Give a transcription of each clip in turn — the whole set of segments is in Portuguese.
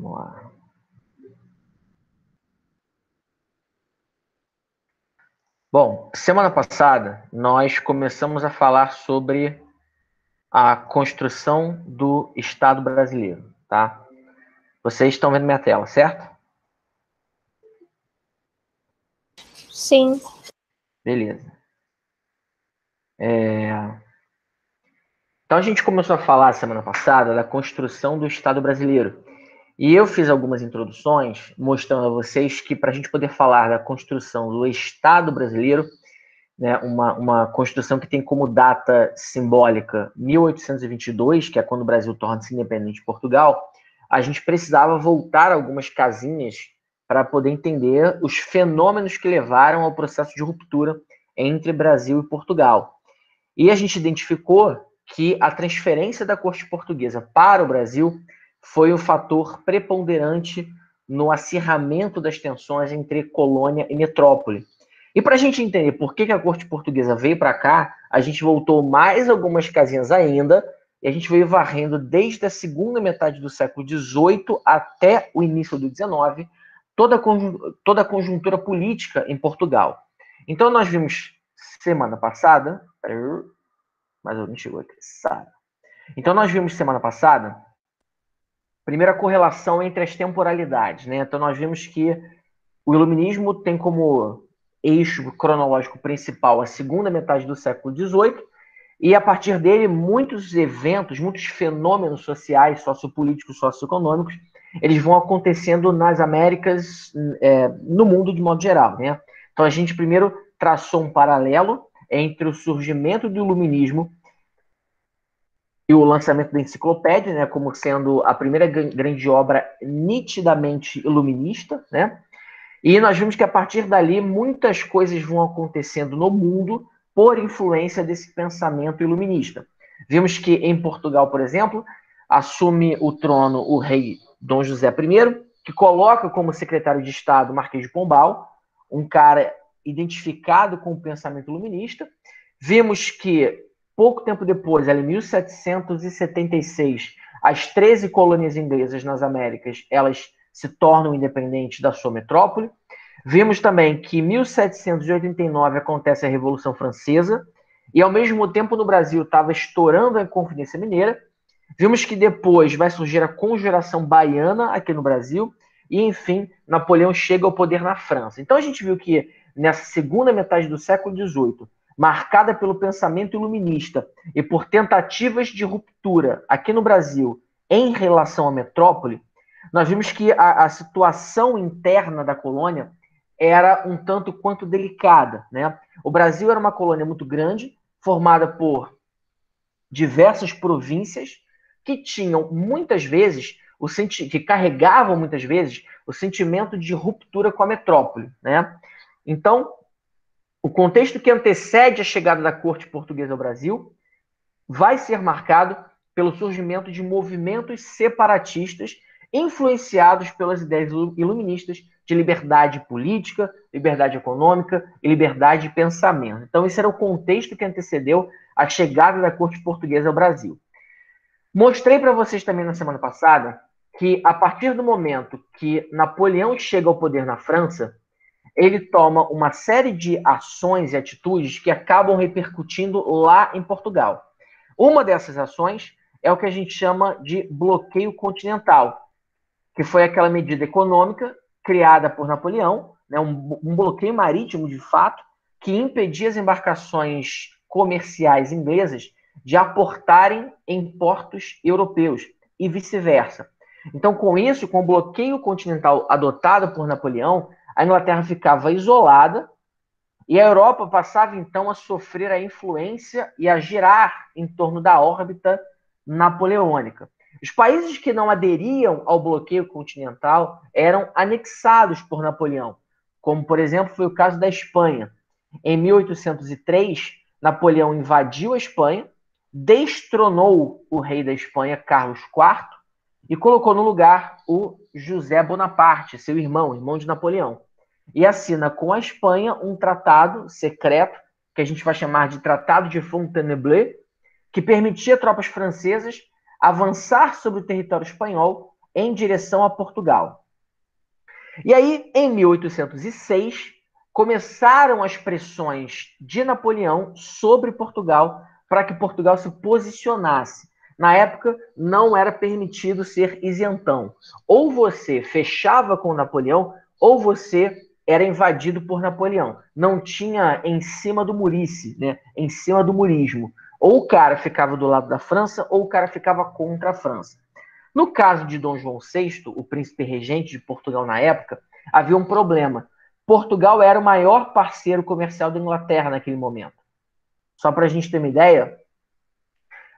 Vamos lá. Bom, semana passada nós começamos a falar sobre a construção do Estado brasileiro, tá? Vocês estão vendo minha tela, certo? Sim. Beleza. Então a gente começou a falar semana passada da construção do Estado brasileiro. E eu fiz algumas introduções mostrando a vocês que para a gente poder falar da construção do Estado brasileiro, né, uma construção que tem como data simbólica 1822, que é quando o Brasil torna-se independente de Portugal, a gente precisava voltar algumas casinhas para poder entender os fenômenos que levaram ao processo de ruptura entre Brasil e Portugal. E a gente identificou que a transferência da corte portuguesa para o Brasil foi o fator preponderante no acirramento das tensões entre colônia e metrópole. E para a gente entender por que a corte portuguesa veio para cá, a gente voltou mais algumas casinhas ainda, e a gente veio varrendo desde a segunda metade do século XVIII até o início do XIX, toda a conjuntura política em Portugal. Então nós vimos semana passada, mas eu não chegou aqui, sabe? Então nós vimos semana passada, primeira correlação entre as temporalidades, né? Então nós vimos que o iluminismo tem como eixo cronológico principal a segunda metade do século XVIII, e a partir dele muitos eventos, muitos fenômenos sociais, sociopolíticos, socioeconômicos, eles vão acontecendo nas Américas, no mundo de modo geral, né? Então a gente primeiro traçou um paralelo entre o surgimento do iluminismo e o lançamento da enciclopédia, né, como sendo a primeira grande obra nitidamente iluminista, né? E nós vimos que a partir dali muitas coisas vão acontecendo no mundo por influência desse pensamento iluminista. Vimos que em Portugal, por exemplo, assume o trono o rei Dom José I, que coloca como secretário de Estado o Marquês de Pombal, um cara identificado com o pensamento iluminista. Vimos que pouco tempo depois, em 1776, as 13 colônias inglesas nas Américas, elas se tornam independentes da sua metrópole. Vimos também que em 1789 acontece a Revolução Francesa, e ao mesmo tempo no Brasil estava estourando a Inconfidência Mineira. Vimos que depois vai surgir a Conjuração Baiana aqui no Brasil, e enfim, Napoleão chega ao poder na França. Então a gente viu que nessa segunda metade do século XVIII, marcada pelo pensamento iluminista e por tentativas de ruptura aqui no Brasil em relação à metrópole, nós vimos que a situação interna da colônia era um tanto quanto delicada, né? O Brasil era uma colônia muito grande, formada por diversas províncias que tinham muitas vezes que carregavam muitas vezes o sentimento de ruptura com a metrópole, né? Então, o contexto que antecede a chegada da corte portuguesa ao Brasil vai ser marcado pelo surgimento de movimentos separatistas influenciados pelas ideias iluministas de liberdade política, liberdade econômica e liberdade de pensamento. Então, esse era o contexto que antecedeu a chegada da corte portuguesa ao Brasil. Mostrei para vocês também na semana passada que, a partir do momento que Napoleão chega ao poder na França, ele toma uma série de ações e atitudes que acabam repercutindo lá em Portugal. Uma dessas ações é o que a gente chama de bloqueio continental, que foi aquela medida econômica criada por Napoleão, né, um bloqueio marítimo de fato, que impedia as embarcações comerciais inglesas de aportarem em portos europeus e vice-versa. Então, com isso, com o bloqueio continental adotado por Napoleão, a Inglaterra ficava isolada e a Europa passava, então, a sofrer a influência e a girar em torno da órbita napoleônica. Os países que não aderiam ao bloqueio continental eram anexados por Napoleão, como, por exemplo, foi o caso da Espanha. Em 1803, Napoleão invadiu a Espanha, destronou o rei da Espanha, Carlos IV, e colocou no lugar o José Bonaparte, seu irmão de Napoleão. E assina com a Espanha um tratado secreto, que a gente vai chamar de Tratado de Fontainebleau, que permitia tropas francesas avançar sobre o território espanhol em direção a Portugal. E aí, em 1806, começaram as pressões de Napoleão sobre Portugal para que Portugal se posicionasse. Na época, não era permitido ser isentão. Ou você fechava com Napoleão, ou você era invadido por Napoleão. Não tinha em cima do murice, né? Em cima do murismo. Ou o cara ficava do lado da França, ou o cara ficava contra a França. No caso de Dom João VI, o príncipe regente de Portugal na época, havia um problema. Portugal era o maior parceiro comercial da Inglaterra naquele momento. Só para a gente ter uma ideia,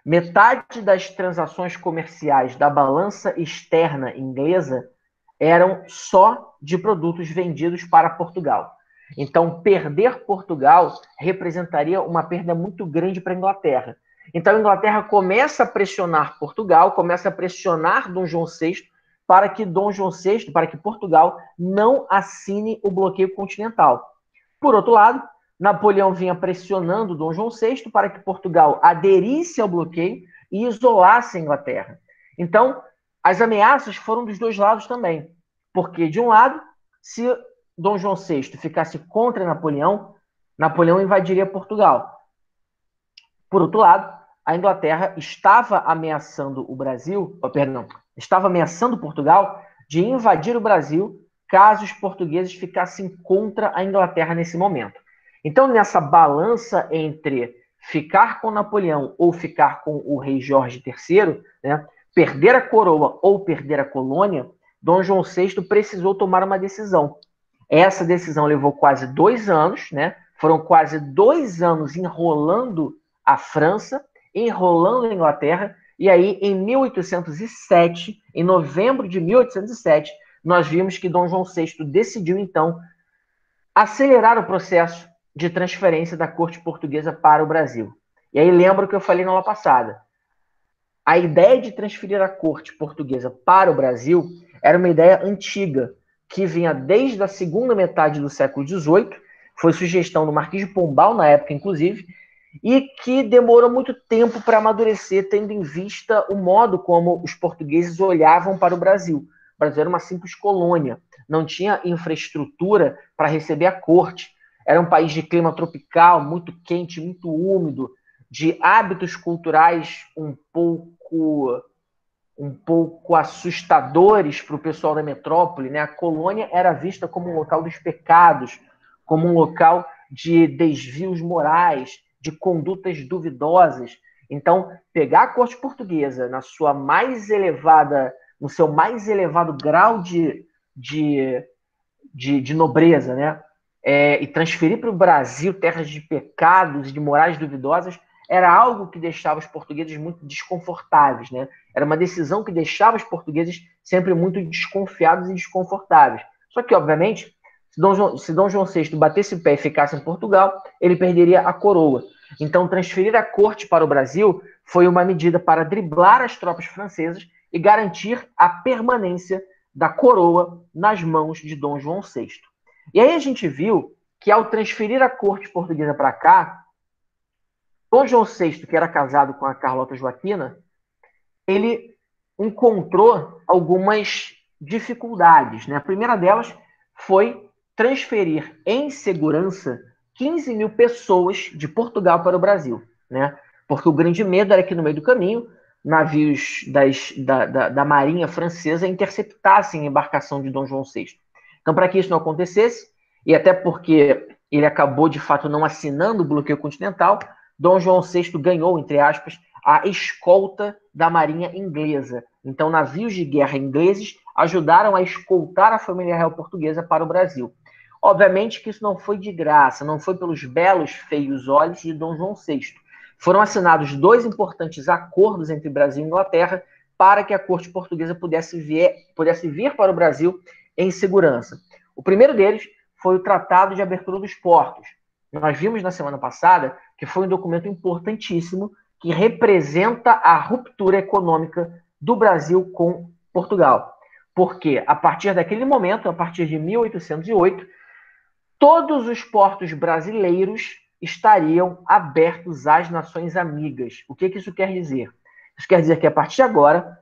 metade das transações comerciais da balança externa inglesa eram só de produtos vendidos para Portugal. Então, perder Portugal representaria uma perda muito grande para a Inglaterra. Então, a Inglaterra começa a pressionar Portugal, começa a pressionar Dom João VI para que Portugal não assine o bloqueio continental. Por outro lado, Napoleão vinha pressionando Dom João VI para que Portugal aderisse ao bloqueio e isolasse a Inglaterra. Então, as ameaças foram dos dois lados também. Porque, de um lado, se Dom João VI ficasse contra Napoleão, Napoleão invadiria Portugal. Por outro lado, a Inglaterra estava ameaçando estava ameaçando Portugal de invadir o Brasil caso os portugueses ficassem contra a Inglaterra nesse momento. Então, nessa balança entre ficar com Napoleão ou ficar com o rei Jorge III, né, perder a coroa ou perder a colônia, Dom João VI precisou tomar uma decisão. Essa decisão levou quase 2 anos, né? Foram quase 2 anos enrolando a França, enrolando a Inglaterra, e aí em 1807, em novembro de 1807, nós vimos que Dom João VI decidiu então acelerar o processo de transferência da corte portuguesa para o Brasil. E aí lembra o que eu falei na aula passada. A ideia de transferir a corte portuguesa para o Brasil era uma ideia antiga, que vinha desde a segunda metade do século XVIII, foi sugestão do Marquês de Pombal, na época, inclusive, e que demorou muito tempo para amadurecer, tendo em vista o modo como os portugueses olhavam para o Brasil. O Brasil era uma simples colônia, não tinha infraestrutura para receber a corte. Era um país de clima tropical, muito quente, muito úmido, de hábitos culturais um pouco assustadores para o pessoal da metrópole, né? A colônia era vista como um local dos pecados, como um local de desvios morais, de condutas duvidosas. Então, pegar a corte portuguesa no seu mais elevado grau de nobreza, né? E transferir para o Brasil terras de pecados e de morais duvidosas era algo que deixava os portugueses muito desconfortáveis, né? Era uma decisão que deixava os portugueses sempre muito desconfiados e desconfortáveis. Só que, obviamente, se Dom João VI batesse o pé e ficasse em Portugal, ele perderia a coroa. Então, transferir a corte para o Brasil foi uma medida para driblar as tropas francesas e garantir a permanência da coroa nas mãos de Dom João VI. E aí a gente viu que, ao transferir a corte portuguesa para cá, Dom João VI, que era casado com a Carlota Joaquina, ele encontrou algumas dificuldades, né? A primeira delas foi transferir em segurança 15 mil pessoas de Portugal para o Brasil, né? Porque o grande medo era que no meio do caminho navios da Marinha Francesa interceptassem a embarcação de Dom João VI. Então, para que isso não acontecesse, e até porque ele acabou de fato não assinando o bloqueio continental, Dom João VI ganhou, entre aspas, a escolta da Marinha inglesa. Então, navios de guerra ingleses ajudaram a escoltar a família real portuguesa para o Brasil. Obviamente que isso não foi de graça, não foi pelos belos, feios olhos de Dom João VI. Foram assinados 2 importantes acordos entre Brasil e Inglaterra para que a corte portuguesa pudesse vir para o Brasil em segurança. O primeiro deles foi o Tratado de Abertura dos Portos. Nós vimos na semana passada que foi um documento importantíssimo que representa a ruptura econômica do Brasil com Portugal. Porque, a partir daquele momento, a partir de 1808, todos os portos brasileiros estariam abertos às nações amigas. O que isso quer dizer? Isso quer dizer que, a partir de agora,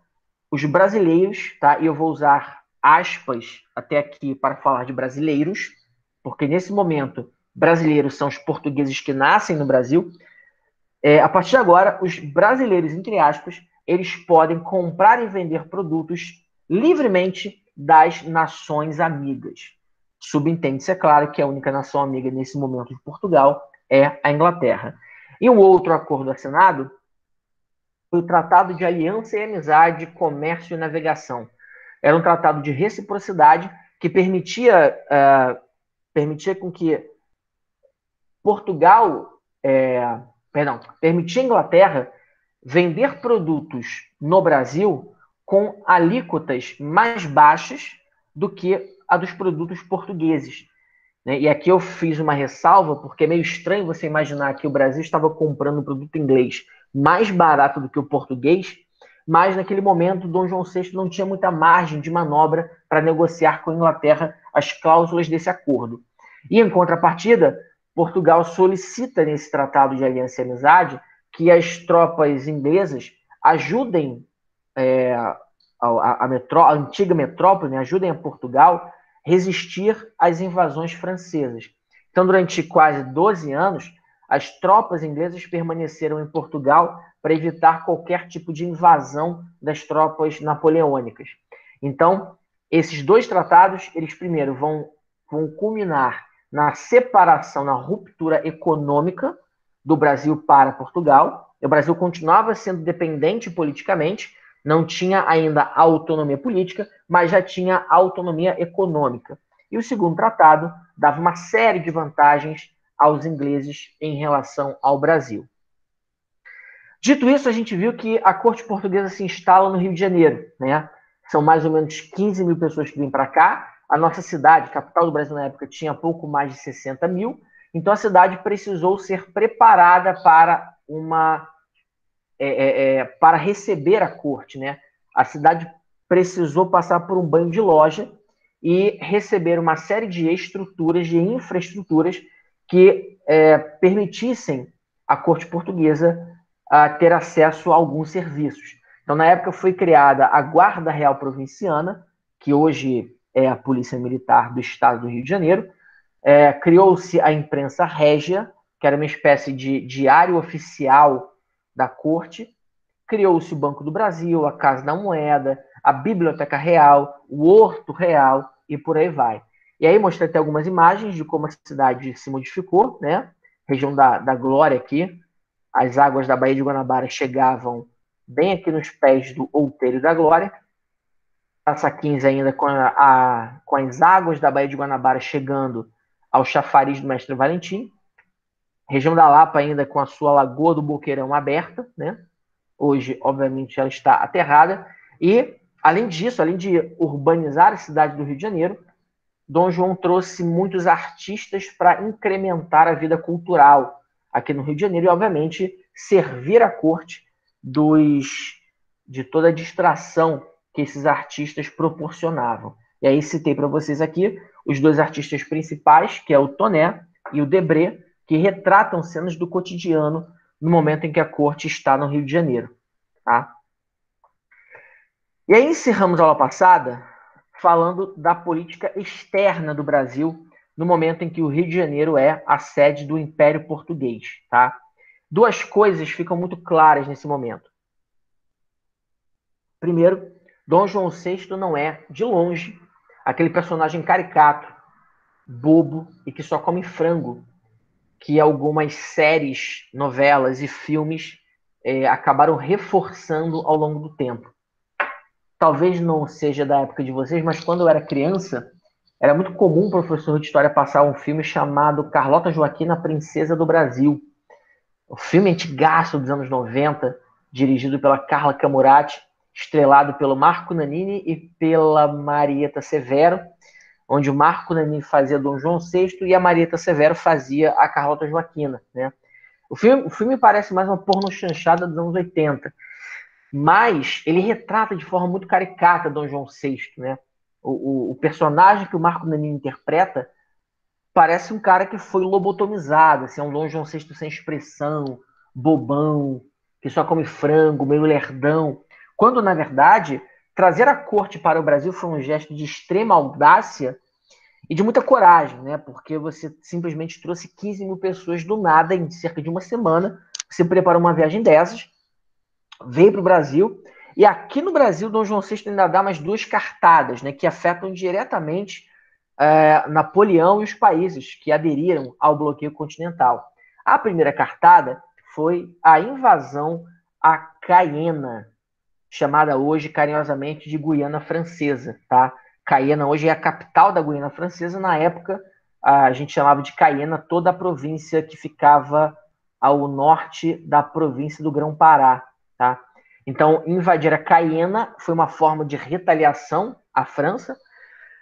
os brasileiros, tá? E eu vou usar aspas até aqui para falar de brasileiros, porque nesse momento, brasileiros são os portugueses que nascem no Brasil. A partir de agora, os brasileiros, entre aspas, eles podem comprar e vender produtos livremente das nações amigas. Subentende-se, é claro, que a única nação amiga nesse momento de Portugal é a Inglaterra. E um outro acordo assinado foi o Tratado de Aliança e Amizade, Comércio e Navegação. Era um tratado de reciprocidade que permitia com que Portugal, permitia a Inglaterra vender produtos no Brasil com alíquotas mais baixas do que a dos produtos portugueses. Né? E aqui eu fiz uma ressalva, porque é meio estranho você imaginar que o Brasil estava comprando um produto inglês mais barato do que o português, mas naquele momento Dom João VI não tinha muita margem de manobra para negociar com a Inglaterra as cláusulas desse acordo. E em contrapartida, Portugal solicita nesse tratado de aliança e amizade que as tropas inglesas ajudem a antiga metrópole, né, ajudem a Portugal resistir às invasões francesas. Então, durante quase 12 anos, as tropas inglesas permaneceram em Portugal para evitar qualquer tipo de invasão das tropas napoleônicas. Então, esses dois tratados, eles primeiro vão culminar na separação, na ruptura econômica do Brasil para Portugal. O Brasil continuava sendo dependente politicamente, não tinha ainda autonomia política, mas já tinha autonomia econômica. E o segundo tratado dava uma série de vantagens aos ingleses em relação ao Brasil. Dito isso, a gente viu que a corte portuguesa se instala no Rio de Janeiro, né? São mais ou menos 15 mil pessoas que vêm para cá. A nossa cidade, capital do Brasil na época, tinha pouco mais de 60 mil. Então a cidade precisou ser preparada para para receber a corte, né? A cidade precisou passar por um banho de loja e receber uma série de estruturas, de infraestruturas que permitissem à corte portuguesa ter acesso a alguns serviços. Então, na época, foi criada a Guarda Real Provinciana, que hoje é a Polícia Militar do Estado do Rio de Janeiro. Criou-se a Imprensa Régia, que era uma espécie de diário oficial da corte. Criou-se o Banco do Brasil, a Casa da Moeda, a Biblioteca Real, o Horto Real e por aí vai. E aí mostrei até algumas imagens de como a cidade se modificou, né? Região da Glória aqui. As águas da Baía de Guanabara chegavam bem aqui nos pés do Outeiro da Glória. Praça 15 ainda com as águas da Baía de Guanabara chegando ao chafariz do Mestre Valentim. Região da Lapa ainda com a sua Lagoa do Boqueirão aberta, né? Hoje, obviamente, ela está aterrada. E, além disso, além de urbanizar a cidade do Rio de Janeiro, Dom João trouxe muitos artistas para incrementar a vida cultural aqui no Rio de Janeiro e, obviamente, servir a corte de toda a distração que esses artistas proporcionavam. E aí citei para vocês aqui os dois artistas principais, que é o Toné e o Debré, que retratam cenas do cotidiano no momento em que a corte está no Rio de Janeiro. Tá? E aí encerramos a aula passada falando da política externa do Brasil no momento em que o Rio de Janeiro é a sede do Império Português. Tá? Duas coisas ficam muito claras nesse momento. Primeiro, Dom João VI não é, de longe, aquele personagem caricato, bobo e que só come frango, que algumas séries, novelas e filmes acabaram reforçando ao longo do tempo. Talvez não seja da época de vocês, mas quando eu era criança, era muito comum o professor de história passar um filme chamado Carlota Joaquina, Princesa do Brasil. O filme antigaço dos anos 90, dirigido pela Carla Camurati, estrelado pelo Marco Nanini e pela Marieta Severo, onde o Marco Nanini fazia Dom João VI e a Marieta Severo fazia a Carlota Joaquina. Né? O filme parece mais uma pornochanchada dos anos 80, mas ele retrata de forma muito caricata Dom João VI. Né? O personagem que o Marco Nanini interpreta parece um cara que foi lobotomizado, assim, é um Dom João VI sem expressão, bobão, que só come frango, meio lerdão, quando, na verdade, trazer a corte para o Brasil foi um gesto de extrema audácia e de muita coragem, né? Porque você simplesmente trouxe 15 mil pessoas do nada em cerca de uma semana. Você preparou uma viagem dessas, veio para o Brasil, e aqui no Brasil, Dom João VI ainda dá mais 2 cartadas, né? Que afetam diretamente Napoleão e os países que aderiram ao bloqueio continental. A primeira cartada foi a invasão a Caiena, chamada hoje carinhosamente de Guiana Francesa, tá? Caiena hoje é a capital da Guiana Francesa. Na época, a gente chamava de Caiena toda a província que ficava ao norte da província do Grão-Pará, tá? Então, invadir a Caiena foi uma forma de retaliação à França.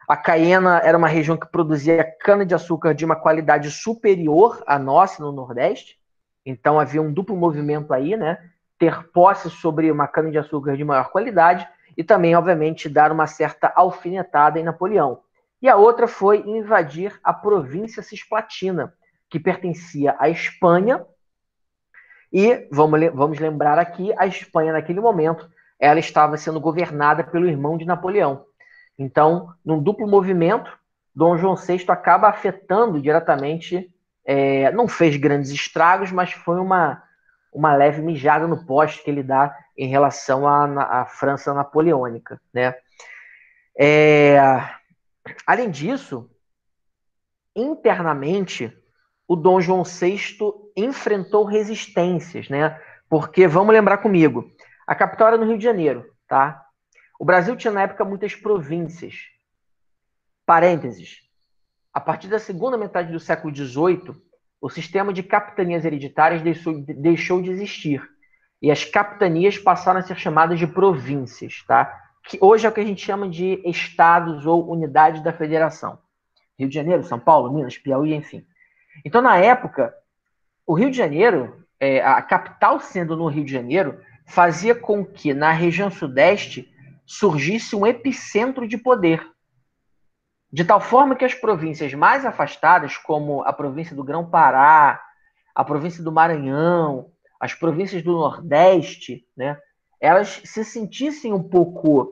A Caiena era uma região que produzia cana-de-açúcar de uma qualidade superior à nossa no Nordeste. Então, havia um duplo movimento aí, né? Ter posse sobre uma cana-de-açúcar de maior qualidade e também, obviamente, dar uma certa alfinetada em Napoleão. E a outra foi invadir a província Cisplatina, que pertencia à Espanha. E, vamos lembrar aqui, a Espanha, naquele momento, ela estava sendo governada pelo irmão de Napoleão. Então, num duplo movimento, Dom João VI acaba afetando diretamente, não fez grandes estragos, mas foi uma leve mijada no poste que ele dá em relação à França napoleônica, né? Além disso, internamente, o Dom João VI enfrentou resistências, né? Porque, vamos lembrar comigo, a capital era no Rio de Janeiro, tá? O Brasil tinha, na época, muitas províncias. Parênteses. A partir da segunda metade do século XVIII, o sistema de capitanias hereditárias deixou de existir. E as capitanias passaram a ser chamadas de províncias, tá? Que hoje é o que a gente chama de estados ou unidades da federação. Rio de Janeiro, São Paulo, Minas, Piauí, enfim. Então, na época, o Rio de Janeiro, a capital sendo no Rio de Janeiro, fazia com que na região sudeste surgisse um epicentro de poder. De tal forma que as províncias mais afastadas, como a província do Grão-Pará, a província do Maranhão, as províncias do Nordeste, né, elas se sentissem um pouco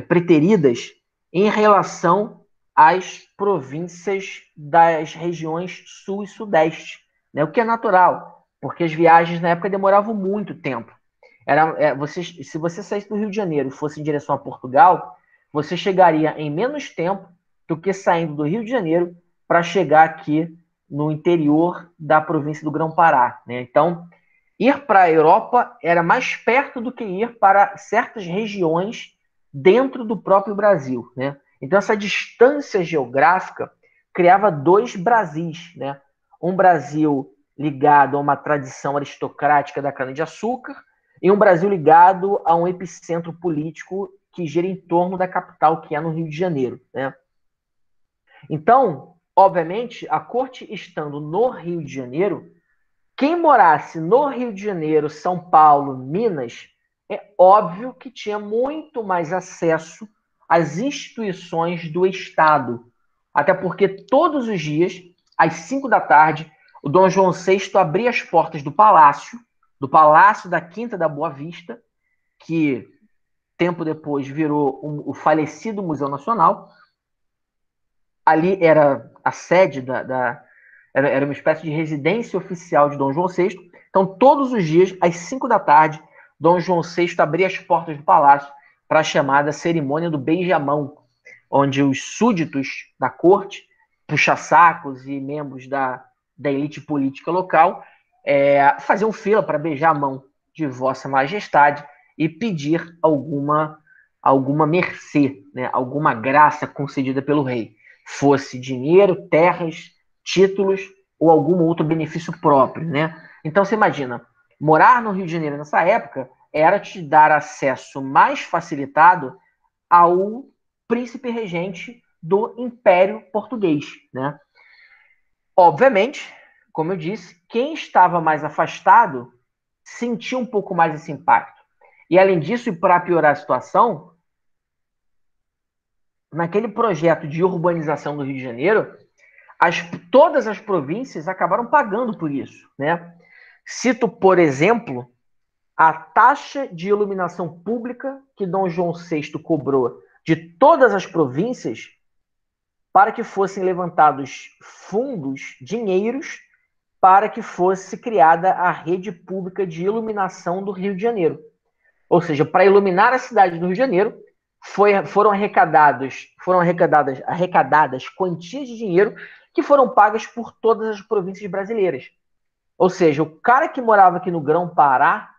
preteridas em relação às províncias das regiões Sul e Sudeste, né, o que é natural, porque as viagens na época demoravam muito tempo. Se você saísse do Rio de Janeiro e fosse em direção a Portugal, você chegaria em menos tempo do que saindo do Rio de Janeiro para chegar aqui no interior da província do Grão-Pará, né? Então, ir para a Europa era mais perto do que ir para certas regiões dentro do próprio Brasil, né? Então, essa distância geográfica criava 2 Brasis, né? Um Brasil ligado a uma tradição aristocrática da cana-de-açúcar e um Brasil ligado a um epicentro político que gira em torno da capital, que é no Rio de Janeiro, né? Então, obviamente, a corte estando no Rio de Janeiro, quem morasse no Rio de Janeiro, São Paulo, Minas, é óbvio que tinha muito mais acesso às instituições do Estado. Até porque todos os dias, às 5 da tarde, o Dom João VI abria as portas do Palácio da Quinta da Boa Vista, que tempo depois virou o falecido Museu Nacional. Ali era a sede era uma espécie de residência oficial de Dom João VI. Então, todos os dias, às 5 da tarde, Dom João VI abria as portas do palácio para a chamada cerimônia do beijamão, onde os súditos da corte, puxa-sacos e membros da elite política local faziam fila para beijar a mão de Vossa Majestade e pedir alguma mercê, né, alguma graça concedida pelo rei. Fosse dinheiro, terras, títulos ou algum outro benefício próprio, né? Então você imagina, morar no Rio de Janeiro nessa época era te dar acesso mais facilitado ao príncipe regente do Império Português, né? Obviamente, como eu disse, quem estava mais afastado sentia um pouco mais esse impacto. E além disso, e para piorar a situação, naquele projeto de urbanização do Rio de Janeiro, todas as províncias acabaram pagando por isso, né? Cito, por exemplo, a taxa de iluminação pública que Dom João VI cobrou de todas as províncias para que fossem levantados fundos, dinheiros, para que fosse criada a rede pública de iluminação do Rio de Janeiro. Ou seja, para iluminar a cidade do Rio de Janeiro, foram arrecadadas quantias de dinheiro que foram pagas por todas as províncias brasileiras. Ou seja, o cara que morava aqui no Grão-Pará,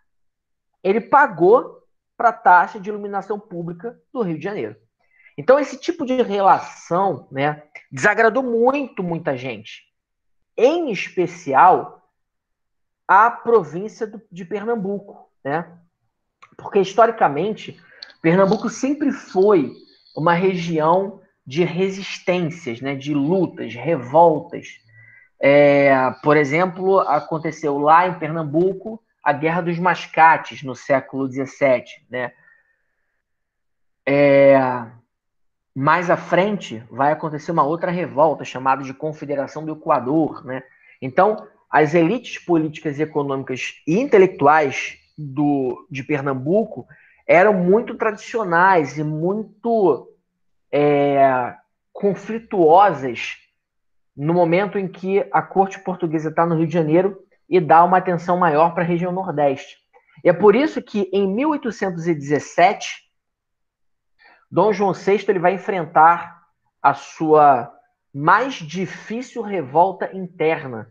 ele pagou para a taxa de iluminação pública do Rio de Janeiro. Então, esse tipo de relação, né, desagradou muita gente. Em especial, a província de Pernambuco, né? Porque, historicamente, Pernambuco sempre foi uma região de resistências, né, de lutas, revoltas. Por exemplo, aconteceu lá em Pernambuco a Guerra dos Mascates, no século XVII. Né? Mais à frente, vai acontecer uma outra revolta, chamada de Confederação do Equador. Né? Então, as elites políticas, econômicas e intelectuais de Pernambuco eram muito tradicionais e muito conflituosas no momento em que a corte portuguesa está no Rio de Janeiro e dá uma atenção maior para a região Nordeste. E é por isso que, em 1817, Dom João VI ele vai enfrentar a sua mais difícil revolta interna,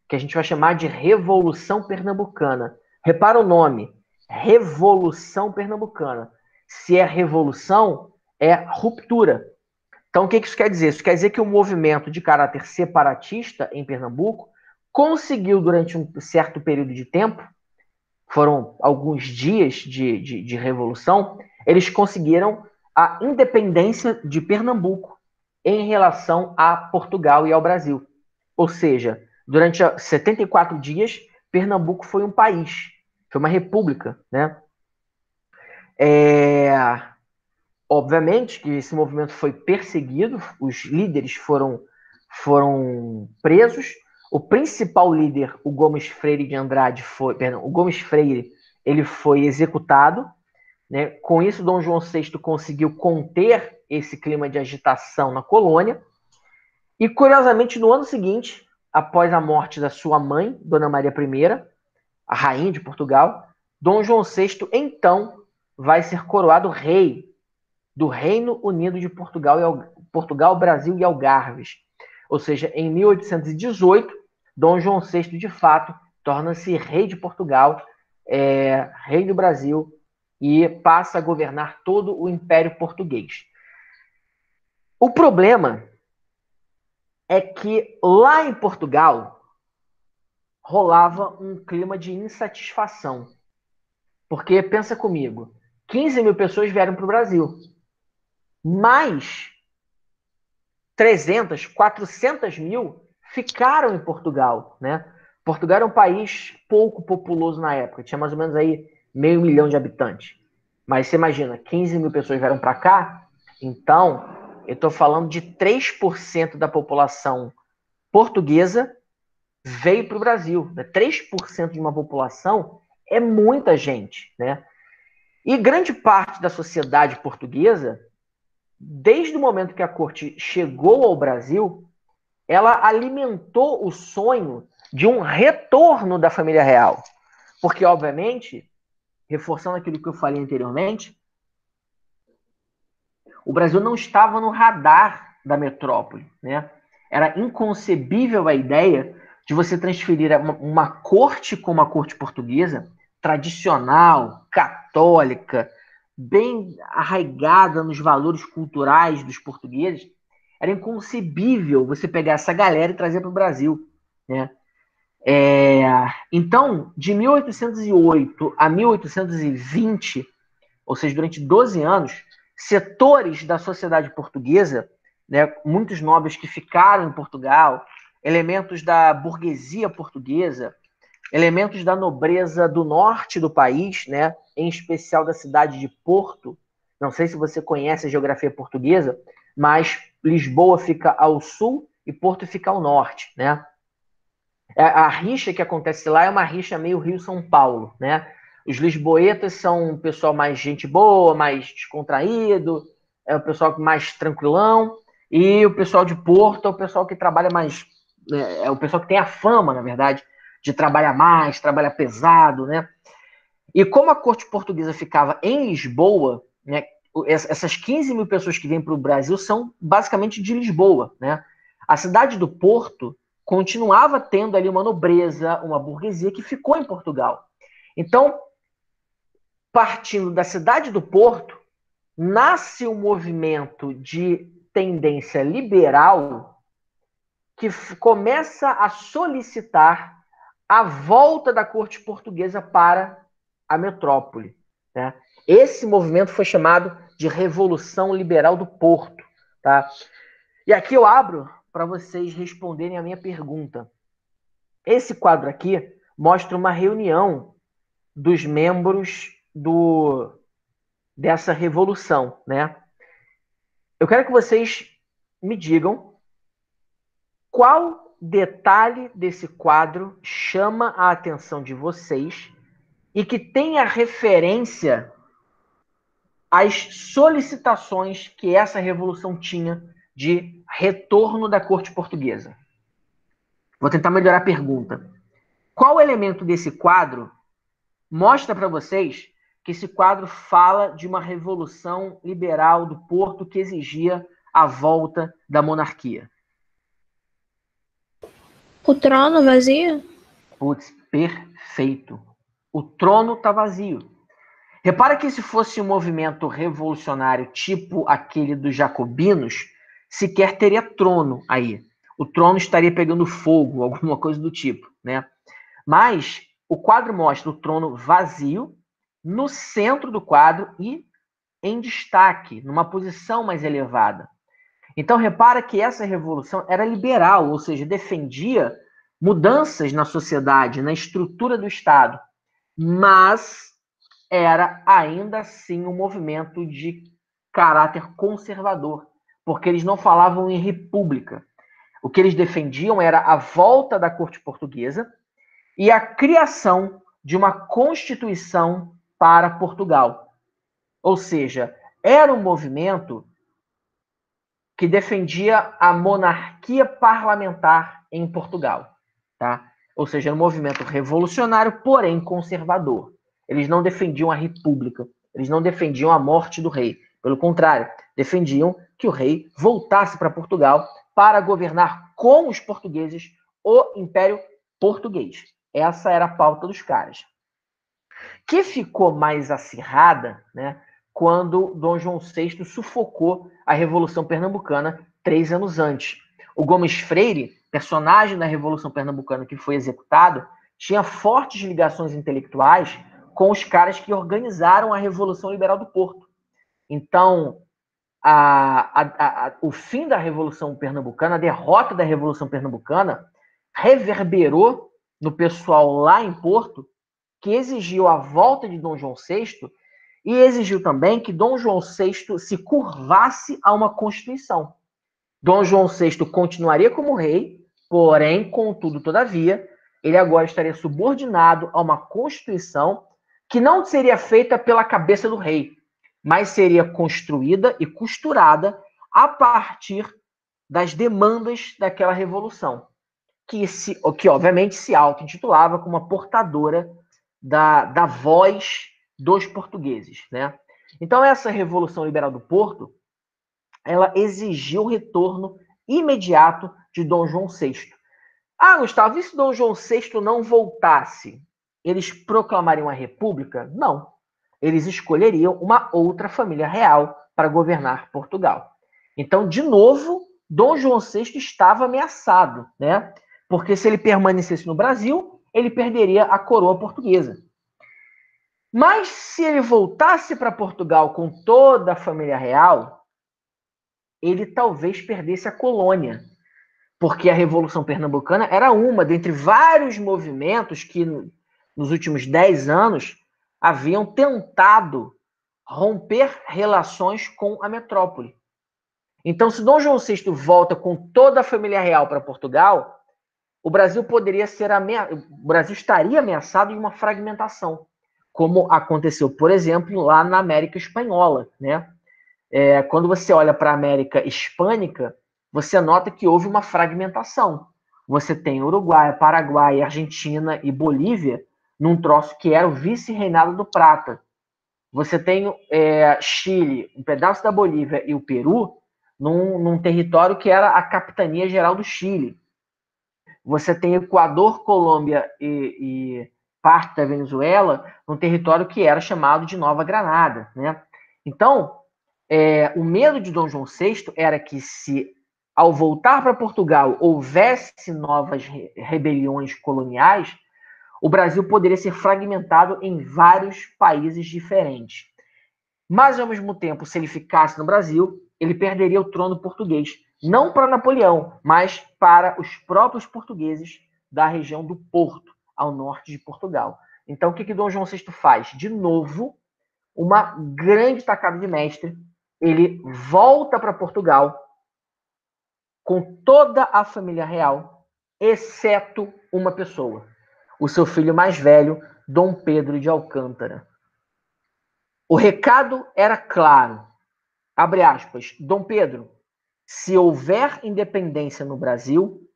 que a gente vai chamar de Revolução Pernambucana. Repara o nome, Revolução Pernambucana. Se é revolução, é ruptura. Então, o que isso quer dizer? Isso quer dizer que o movimento de caráter separatista em Pernambuco conseguiu, durante um certo período de tempo, foram alguns dias de revolução, eles conseguiram a independência de Pernambuco em relação a Portugal e ao Brasil. Ou seja, durante 74 dias, Pernambuco foi um país, foi uma república, né? Obviamente que esse movimento foi perseguido, os líderes foram presos. O principal líder, o Gomes Freire de Andrade, ele foi executado. Né? Com isso, Dom João VI conseguiu conter esse clima de agitação na colônia. E, curiosamente, no ano seguinte, após a morte da sua mãe, Dona Maria I, a rainha de Portugal, Dom João VI, então, vai ser coroado rei do Reino Unido de Portugal, Brasil e Algarves. Ou seja, em 1818, Dom João VI, de fato, torna-se rei de Portugal, rei do Brasil, e passa a governar todo o Império Português. O problema é que lá em Portugal rolava um clima de insatisfação. Porque, pensa comigo, 15 mil pessoas vieram para o Brasil. Mas 300, 400 mil ficaram em Portugal, né? Portugal era um país pouco populoso na época, tinha mais ou menos aí 500 mil de habitantes. Mas você imagina, 15 mil pessoas vieram para cá, então eu estou falando de 3% da população portuguesa veio para o Brasil. Né? 3% de uma população é muita gente, né? E grande parte da sociedade portuguesa, desde o momento que a corte chegou ao Brasil, ela alimentou o sonho de um retorno da família real. Porque, obviamente, reforçando aquilo que eu falei anteriormente, o Brasil não estava no radar da metrópole. Né? Era inconcebível a ideia de você transferir uma corte como a corte portuguesa, tradicional, católica, bem arraigada nos valores culturais dos portugueses. Era inconcebível você pegar essa galera e trazer para o Brasil. Né? Então, de 1808 a 1820, ou seja, durante 12 anos, setores da sociedade portuguesa, né, muitos nobres que ficaram em Portugal, elementos da burguesia portuguesa, elementos da nobreza do norte do país, né, em especial da cidade de Porto. Não sei se você conhece a geografia portuguesa, mas Lisboa fica ao sul e Porto fica ao norte, né? A rixa que acontece lá é uma rixa meio Rio-São Paulo, né? Os lisboetas são um pessoal mais gente boa, mais descontraído, é o pessoal mais tranquilão, e o pessoal de Porto é o pessoal que trabalha mais, é o pessoal que tem a fama, na verdade, de trabalhar mais, trabalhar pesado, né? E como a corte portuguesa ficava em Lisboa, né, essas 15 mil pessoas que vêm para o Brasil são basicamente de Lisboa, né? A cidade do Porto continuava tendo ali uma nobreza, uma burguesia que ficou em Portugal. Então, partindo da cidade do Porto, nasce um movimento de tendência liberal que começa a solicitar a volta da corte portuguesa para a metrópole. Né? Esse movimento foi chamado de Revolução Liberal do Porto. Tá? E aqui eu abro para vocês responderem a minha pergunta. Esse quadro aqui mostra uma reunião dos membros dessa revolução, né? Eu quero que vocês me digam qual detalhe desse quadro chama a atenção de vocês e que tenha referência às solicitações que essa revolução tinha de retorno da corte portuguesa. Vou tentar melhorar a pergunta. Qual elemento desse quadro mostra para vocês que esse quadro fala de uma revolução liberal do Porto que exigia a volta da monarquia? O trono vazio? Putz, perfeito. O trono está vazio. Repara que se fosse um movimento revolucionário tipo aquele dos jacobinos, sequer teria trono aí. O trono estaria pegando fogo, alguma coisa do tipo, né? Mas o quadro mostra o trono vazio, no centro do quadro e em destaque, numa posição mais elevada. Então, repara que essa revolução era liberal, ou seja, defendia mudanças na sociedade, na estrutura do Estado, mas era ainda assim um movimento de caráter conservador, porque eles não falavam em república. O que eles defendiam era a volta da corte portuguesa e a criação de uma constituição para Portugal. Ou seja, era um movimento que defendia a monarquia parlamentar em Portugal, tá? Ou seja, era um movimento revolucionário, porém conservador. Eles não defendiam a república, eles não defendiam a morte do rei. Pelo contrário, defendiam que o rei voltasse para Portugal para governar com os portugueses o Império Português. Essa era a pauta dos caras. Que ficou mais acirrada, né, quando Dom João VI sufocou a Revolução Pernambucana 3 anos antes. O Gomes Freire, personagem da Revolução Pernambucana que foi executado, tinha fortes ligações intelectuais com os caras que organizaram a Revolução Liberal do Porto. Então, o fim da Revolução Pernambucana, a derrota da Revolução Pernambucana, reverberou no pessoal lá em Porto, que exigiu a volta de Dom João VI e exigiu também que Dom João VI se curvasse a uma Constituição. Dom João VI continuaria como rei, porém, contudo, todavia, ele agora estaria subordinado a uma Constituição que não seria feita pela cabeça do rei, mas seria construída e costurada a partir das demandas daquela revolução, que obviamente se auto-intitulava como uma portadora da voz dos portugueses, né? Então, essa Revolução Liberal do Porto, ela exigiu o retorno imediato de Dom João VI. Ah, Gustavo, e se Dom João VI não voltasse? Eles proclamariam a república? Não. Eles escolheriam uma outra família real para governar Portugal. Então, de novo, Dom João VI estava ameaçado, né? Porque se ele permanecesse no Brasil, ele perderia a coroa portuguesa. Mas se ele voltasse para Portugal com toda a família real, ele talvez perdesse a colônia, porque a Revolução Pernambucana era uma dentre vários movimentos que, nos últimos 10 anos, haviam tentado romper relações com a metrópole. Então, se Dom João VI volta com toda a família real para Portugal, o Brasil poderia ser o Brasil estaria ameaçado de uma fragmentação, como aconteceu, por exemplo, lá na América Espanhola, né? Quando você olha para a América Hispânica, você nota que houve uma fragmentação. Você tem Uruguai, Paraguai, Argentina e Bolívia num troço que era o vice-reinado do Prata. Você tem Chile, um pedaço da Bolívia e o Peru num território que era a Capitania Geral do Chile. Você tem Equador, Colômbia e parte da Venezuela num território que era chamado de Nova Granada, né? Então, o medo de Dom João VI era que, se ao voltar para Portugal houvesse novas rebeliões coloniais, o Brasil poderia ser fragmentado em vários países diferentes. Mas, ao mesmo tempo, se ele ficasse no Brasil, ele perderia o trono português. Não para Napoleão, mas para os próprios portugueses da região do Porto, ao norte de Portugal. Então, o que Dom João VI faz? De novo, uma grande tacada de mestre. Ele volta para Portugal com toda a família real, exceto uma pessoa, o seu filho mais velho, Dom Pedro de Alcântara. O recado era claro, abre aspas, Dom Pedro, se houver independência no Brasil,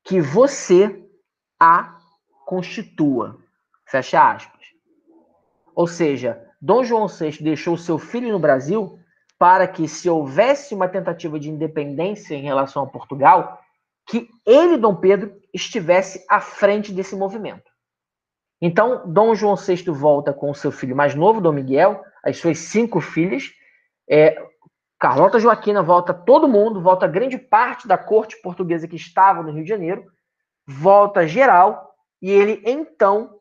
que você a constitua, fecha aspas. Ou seja, Dom João VI deixou seu filho no Brasil para que, se houvesse uma tentativa de independência em relação a Portugal, que ele, Dom Pedro, estivesse à frente desse movimento. Então, Dom João VI volta com seu filho mais novo, Dom Miguel, as suas 5 filhas. Carlota Joaquina volta todo mundo, volta grande parte da corte portuguesa que estava no Rio de Janeiro, volta geral, e ele, então,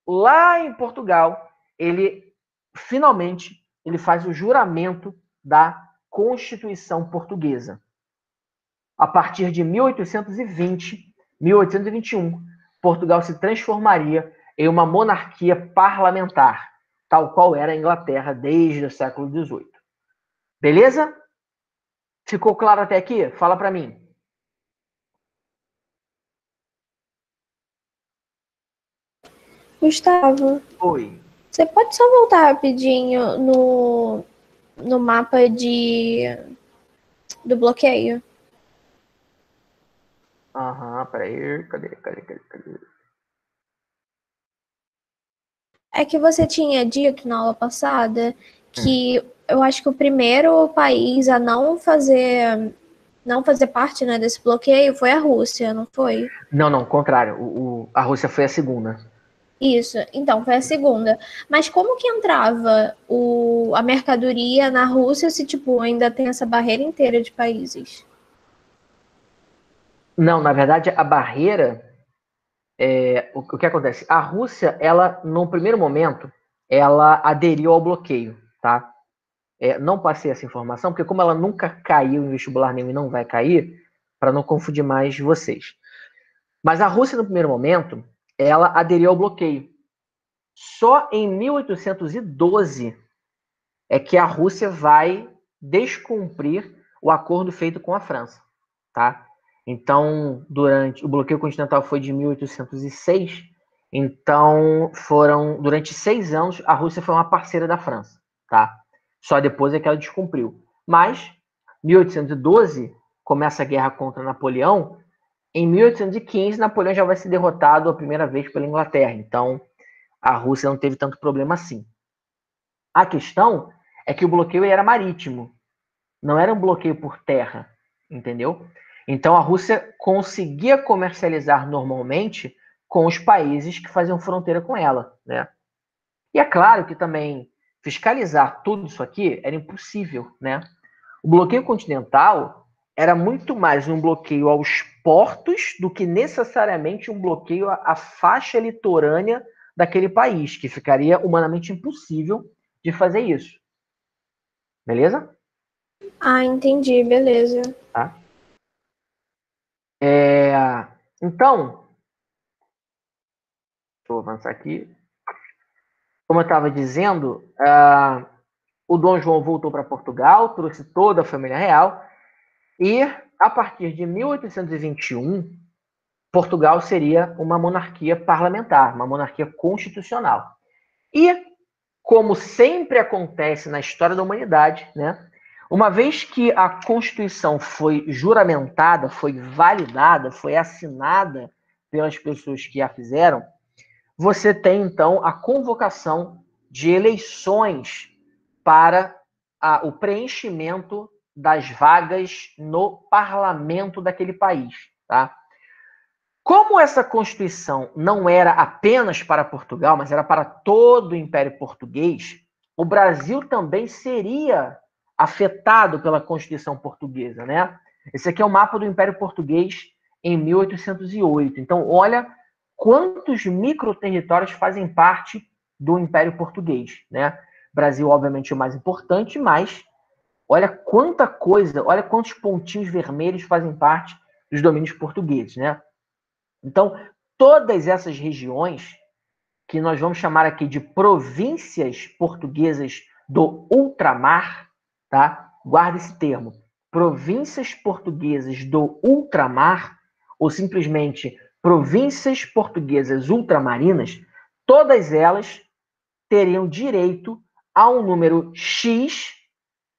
lá em Portugal, ele finalmente ele faz o juramento da Constituição Portuguesa. A partir de 1820, 1821, Portugal se transformaria em uma monarquia parlamentar, tal qual era a Inglaterra desde o século XVIII. Beleza? Ficou claro até aqui? Fala para mim. Gustavo, Oi. você pode só voltar rapidinho no mapa do bloqueio? Peraí. Cadê? É que você tinha dito na aula passada que eu acho que o primeiro país a não fazer parte, né, desse bloqueio foi a Rússia, não foi? Não, contrário. A Rússia foi a segunda. Isso, então, foi a segunda. Mas como que entrava a mercadoria na Rússia se, tipo, ainda tem essa barreira inteira de países? Não, na verdade, a barreira... o que acontece? A Rússia, ela, no primeiro momento, ela aderiu ao bloqueio, tá? Não passei essa informação, porque como ela nunca caiu em vestibular nenhum e não vai cair, para não confundir mais vocês. Mas a Rússia, no primeiro momento, ela aderiu ao bloqueio. Só em 1812 é que a Rússia vai descumprir o acordo feito com a França, tá? Então, o bloqueio continental foi de 1806, então durante 6 anos, a Rússia foi uma parceira da França, tá? Só depois é que ela descumpriu. Mas, 1812, começa a guerra contra Napoleão. Em 1815, Napoleão já vai ser derrotado a primeira vez pela Inglaterra. Então, a Rússia não teve tanto problema assim. A questão é que o bloqueio era marítimo, não era um bloqueio por terra, entendeu? Então, a Rússia conseguia comercializar normalmente com os países que faziam fronteira com ela, né? E é claro que também fiscalizar tudo isso aqui era impossível, né? O bloqueio continental era muito mais um bloqueio aos portos do que necessariamente um bloqueio à faixa litorânea daquele país, que ficaria humanamente impossível de fazer isso. Beleza? Ah, entendi, beleza. Tá? Então, deixa eu avançar aqui. Como eu estava dizendo, o Dom João voltou para Portugal, trouxe toda a família real, e a partir de 1821, Portugal seria uma monarquia parlamentar, uma monarquia constitucional. E, como sempre acontece na história da humanidade, né, uma vez que a Constituição foi juramentada, foi validada, foi assinada pelas pessoas que a fizeram, você tem, então, a convocação de eleições para o preenchimento das vagas no parlamento daquele país, tá? Como essa Constituição não era apenas para Portugal, mas era para todo o Império Português, o Brasil também seria afetado pela Constituição Portuguesa, né? Esse aqui é o mapa do Império Português em 1808. Então, olha quantos microterritórios fazem parte do Império Português, né? Brasil, obviamente, é o mais importante, mas olha quanta coisa, olha quantos pontinhos vermelhos fazem parte dos domínios portugueses, né? Então, todas essas regiões, que nós vamos chamar aqui de províncias portuguesas do ultramar, tá? Guarda esse termo. Províncias portuguesas do ultramar, ou simplesmente províncias portuguesas ultramarinas, todas elas teriam direito a um número X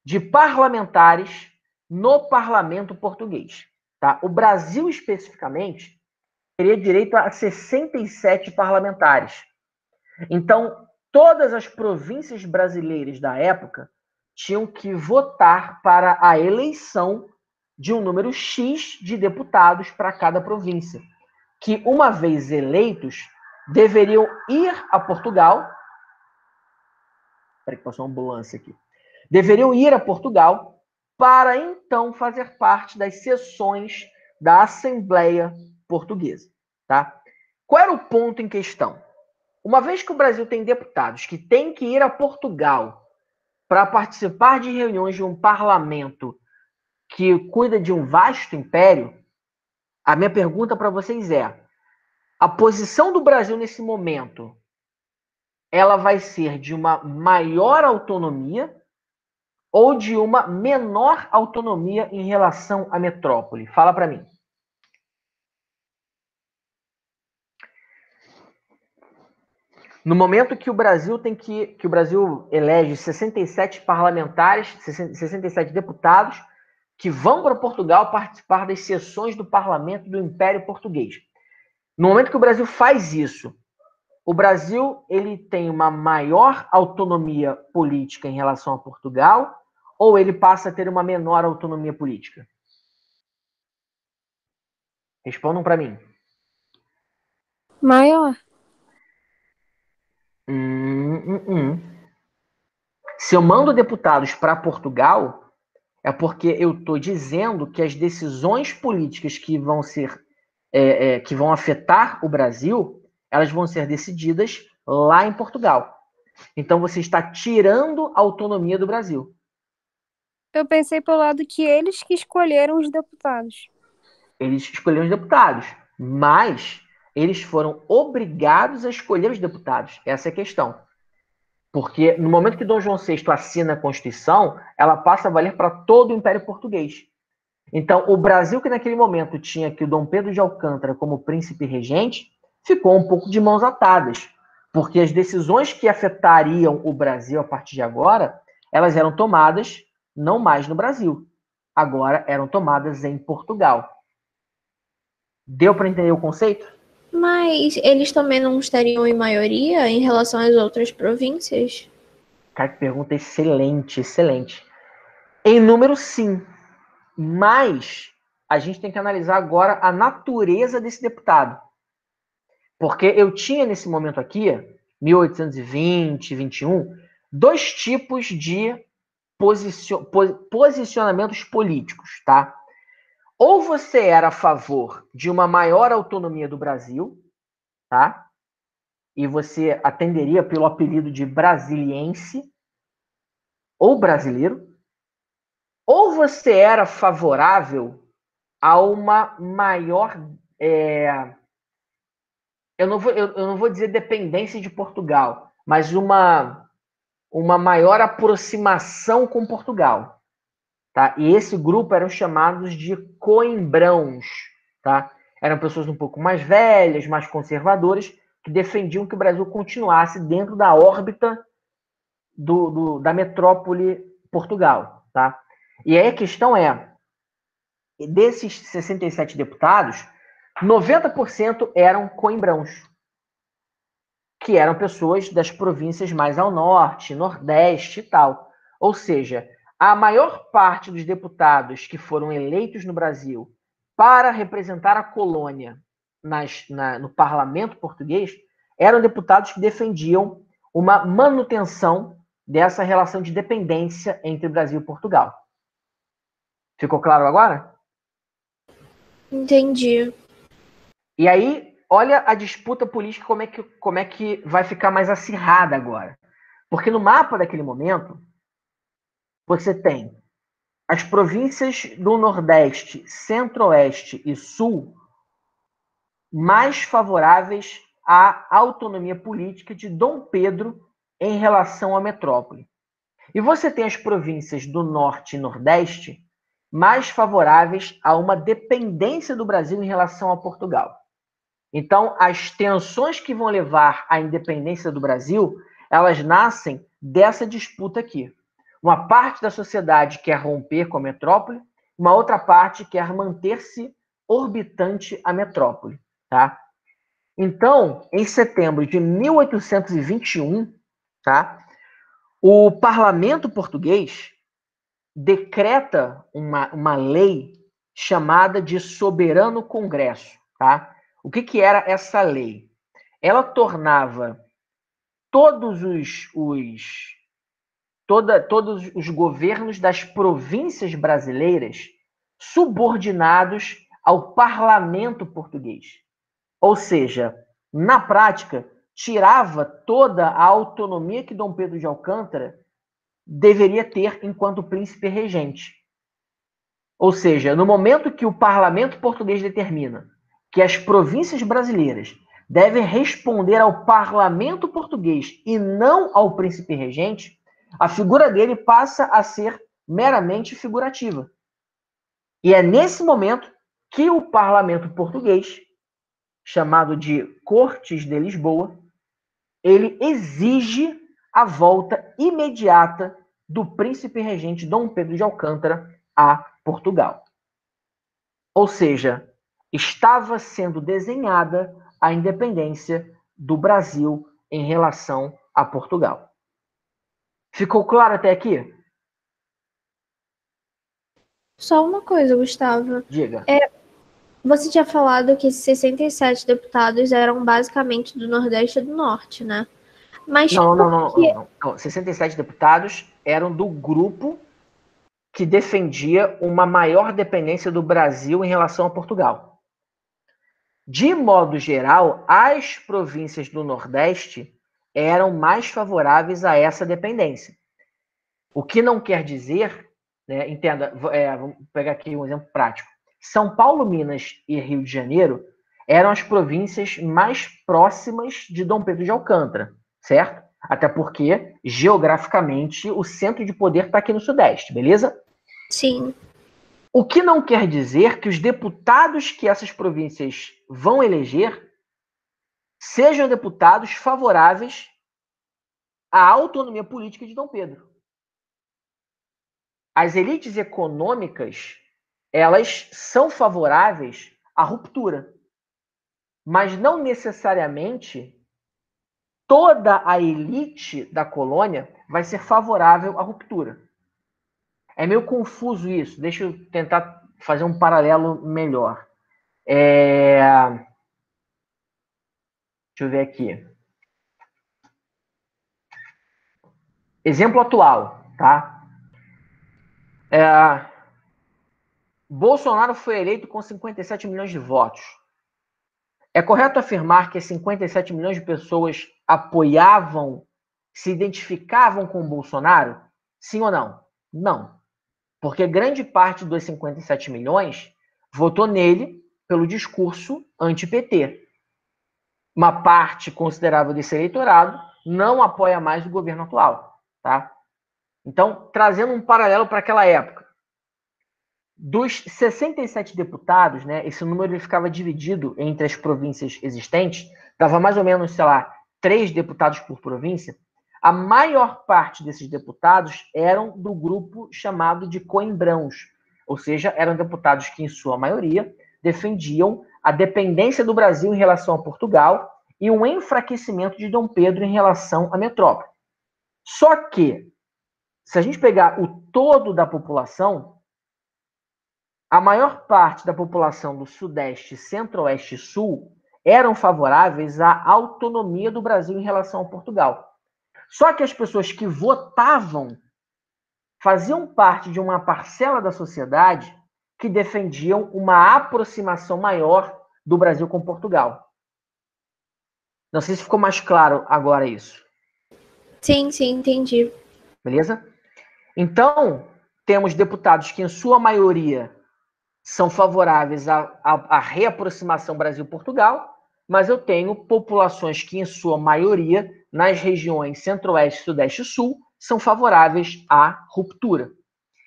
de parlamentares no parlamento português, tá? O Brasil, especificamente, teria direito a 67 parlamentares. Então, todas as províncias brasileiras da época tinham que votar para a eleição de um número X de deputados para cada província, que, uma vez eleitos, deveriam ir a Portugal. Espera que passou uma ambulância aqui. Deveriam ir a Portugal para então fazer parte das sessões da Assembleia Portuguesa, tá? Qual era o ponto em questão? Uma vez que o Brasil tem deputados que têm que ir a Portugal para participar de reuniões de um parlamento que cuida de um vasto império, a minha pergunta para vocês é: a posição do Brasil nesse momento, ela vai ser de uma maior autonomia ou de uma menor autonomia em relação à metrópole? Fala para mim. No momento que o Brasil que o Brasil elege 67 parlamentares, 67 deputados que vão para Portugal participar das sessões do parlamento do Império Português. No momento que o Brasil faz isso, o Brasil ele tem uma maior autonomia política em relação a Portugal ou ele passa a ter uma menor autonomia política? Respondam para mim. Maior. Se eu mando deputados para Portugal, é porque eu estou dizendo que as decisões políticas que vão ser que vão afetar o Brasil, elas vão ser decididas lá em Portugal. Então você está tirando a autonomia do Brasil. Eu pensei pelo lado que eles que escolheram os deputados. Eles escolheram os deputados, mas eles foram obrigados a escolher os deputados. Essa é a questão. Porque no momento que Dom João VI assina a Constituição, ela passa a valer para todo o Império Português. Então, o Brasil, que naquele momento tinha aqui o Dom Pedro de Alcântara como príncipe regente, ficou um pouco de mãos atadas, porque as decisões que afetariam o Brasil a partir de agora, elas eram tomadas não mais no Brasil, agora eram tomadas em Portugal. Deu para entender o conceito? Mas eles também não estariam em maioria em relação às outras províncias? Cara, que pergunta excelente, excelente. Em número, sim. Mas a gente tem que analisar agora a natureza desse deputado. Porque eu tinha nesse momento aqui, 1820, 21, dois tipos de posicionamentos políticos, tá? Ou você era a favor de uma maior autonomia do Brasil, tá? E você atenderia pelo apelido de brasiliense ou brasileiro, ou você era favorável a uma maior eu não vou dizer dependência de Portugal, mas uma maior aproximação com Portugal. Tá? E esse grupo eram chamados de coimbrãos. Tá? Eram pessoas um pouco mais velhas, mais conservadoras, que defendiam que o Brasil continuasse dentro da órbita da metrópole Portugal. Tá? E aí a questão é, desses 67 deputados, 90% eram coimbrãos, que eram pessoas das províncias mais ao norte, nordeste e tal. Ou seja, a maior parte dos deputados que foram eleitos no Brasil para representar a colônia no parlamento português eram deputados que defendiam uma manutenção dessa relação de dependência entre Brasil e Portugal. Ficou claro agora? Entendi. E aí, olha a disputa política como é que vai ficar mais acirrada agora. Porque no mapa daquele momento, você tem as províncias do Nordeste, Centro-Oeste e Sul mais favoráveis à autonomia política de Dom Pedro em relação à metrópole. E você tem as províncias do Norte e Nordeste mais favoráveis a uma dependência do Brasil em relação a Portugal. Então, as tensões que vão levar à independência do Brasil, elas nascem dessa disputa aqui. Uma parte da sociedade quer romper com a metrópole, uma outra parte quer manter-se orbitante à metrópole. Tá? Então, em setembro de 1821, tá, o parlamento português decreta uma lei chamada de Soberano Congresso. Tá? O que era essa lei? Ela tornava todos os governos das províncias brasileiras subordinados ao parlamento português. Ou seja, na prática, tirava toda a autonomia que Dom Pedro de Alcântara deveria ter enquanto príncipe regente. Ou seja, no momento que o parlamento português determina que as províncias brasileiras devem responder ao parlamento português e não ao príncipe regente, a figura dele passa a ser meramente figurativa. E é nesse momento que o parlamento português, chamado de Cortes de Lisboa, ele exige a volta imediata do príncipe regente Dom Pedro de Alcântara a Portugal. Ou seja, estava sendo desenhada a independência do Brasil em relação a Portugal. Ficou claro até aqui? Só uma coisa, Gustavo. Diga. Você tinha falado que 67 deputados eram basicamente do Nordeste e do Norte, né? Mas não. 67 deputados eram do grupo que defendia uma maior dependência do Brasil em relação a Portugal. De modo geral, as províncias do Nordeste eram mais favoráveis a essa dependência. O que não quer dizer, né, entenda, vamos pegar aqui um exemplo prático. São Paulo, Minas e Rio de Janeiro eram as províncias mais próximas de Dom Pedro de Alcântara, certo? Até porque, geograficamente, o centro de poder está aqui no Sudeste, beleza? Sim. O que não quer dizer que os deputados que essas províncias vão eleger sejam deputados favoráveis à autonomia política de Dom Pedro. As elites econômicas, elas são favoráveis à ruptura, mas não necessariamente toda a elite da colônia vai ser favorável à ruptura. É meio confuso isso. Deixa eu tentar fazer um paralelo melhor. Deixa eu ver aqui. Exemplo atual, tá? Bolsonaro foi eleito com 57 milhões de votos. É correto afirmar que 57 milhões de pessoas apoiavam, se identificavam com o Bolsonaro? Sim ou não? Não. Porque grande parte dos 57 milhões votou nele pelo discurso anti-PT. Uma parte considerável desse eleitorado não apoia mais o governo atual. Tá? Então, trazendo um paralelo para aquela época. Dos 67 deputados, né, esse número ele ficava dividido entre as províncias existentes, dava mais ou menos, sei lá, 3 deputados por província. A maior parte desses deputados eram do grupo chamado de coimbrãos, ou seja, eram deputados que, em sua maioria, defendiam a dependência do Brasil em relação a Portugal e um enfraquecimento de Dom Pedro em relação à metrópole. Só que, se a gente pegar o todo da população, a maior parte da população do Sudeste, Centro-Oeste e Sul eram favoráveis à autonomia do Brasil em relação a Portugal. Só que as pessoas que votavam faziam parte de uma parcela da sociedade que defendiam uma aproximação maior do Brasil com Portugal. Não sei se ficou mais claro agora isso. Sim, entendi. Beleza? Então, temos deputados que, em sua maioria, são favoráveis à reaproximação Brasil-Portugal, mas eu tenho populações que, em sua maioria, nas regiões Centro-Oeste, Sudeste e Sul, são favoráveis à ruptura.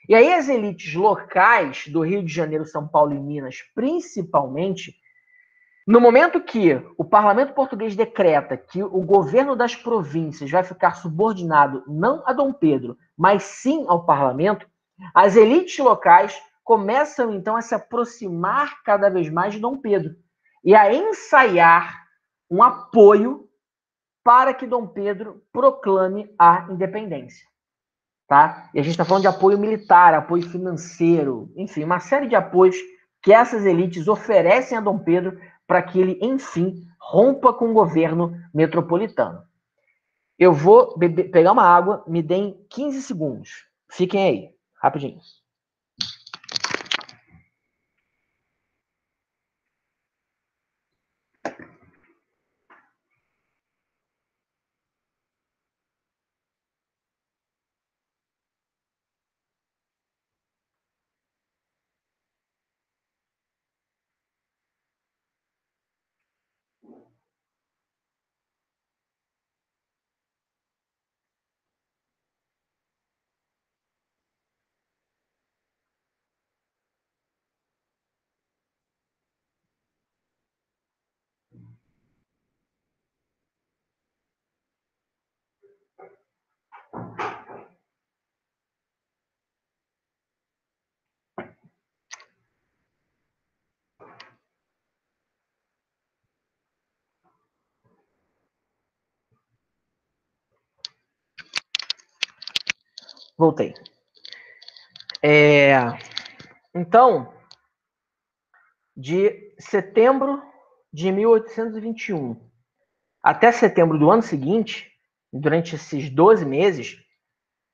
E aí as elites locais do Rio de Janeiro, São Paulo e Minas, principalmente, no momento que o parlamento português decreta que o governo das províncias vai ficar subordinado não a Dom Pedro, mas sim ao parlamento, as elites locais começam então a se aproximar cada vez mais de Dom Pedro e a ensaiar um apoio para que Dom Pedro proclame a independência. Tá? E a gente está falando de apoio militar, apoio financeiro, enfim, uma série de apoios que essas elites oferecem a Dom Pedro para que ele, enfim, rompa com o governo metropolitano. Eu vou pegar uma água, me deem 15 segundos. Fiquem aí, rapidinho. Voltei. Então, de setembro de 1821 até setembro do ano seguinte, durante esses 12 meses,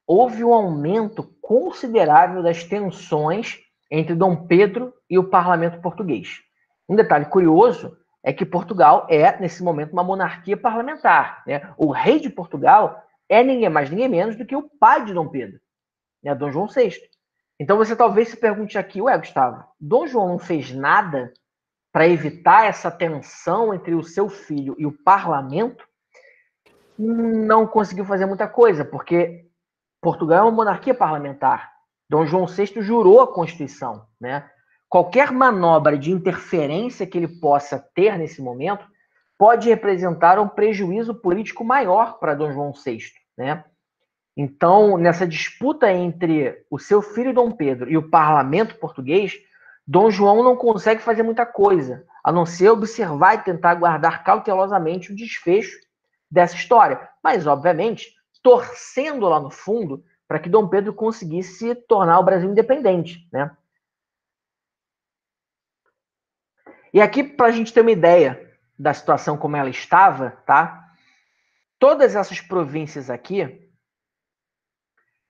houve um aumento considerável das tensões entre Dom Pedro e o parlamento português. Um detalhe curioso é que Portugal é, nesse momento, uma monarquia parlamentar. Né? O rei de Portugal é ninguém mais, ninguém menos do que o pai de Dom Pedro, né? Dom João VI. Então você talvez se pergunte aqui, ué, Gustavo, Dom João não fez nada para evitar essa tensão entre o seu filho e o parlamento? Não conseguiu fazer muita coisa, porque Portugal é uma monarquia parlamentar. Dom João VI jurou a Constituição, né? Qualquer manobra de interferência que ele possa ter nesse momento pode representar um prejuízo político maior para Dom João VI, né? Então, nessa disputa entre o seu filho Dom Pedro e o parlamento português, Dom João não consegue fazer muita coisa, a não ser observar e tentar guardar cautelosamente o desfecho dessa história. Mas, obviamente, torcendo lá no fundo para que Dom Pedro conseguisse tornar o Brasil independente, né? E aqui, para a gente ter uma ideia da situação como ela estava, tá? Todas essas províncias aqui,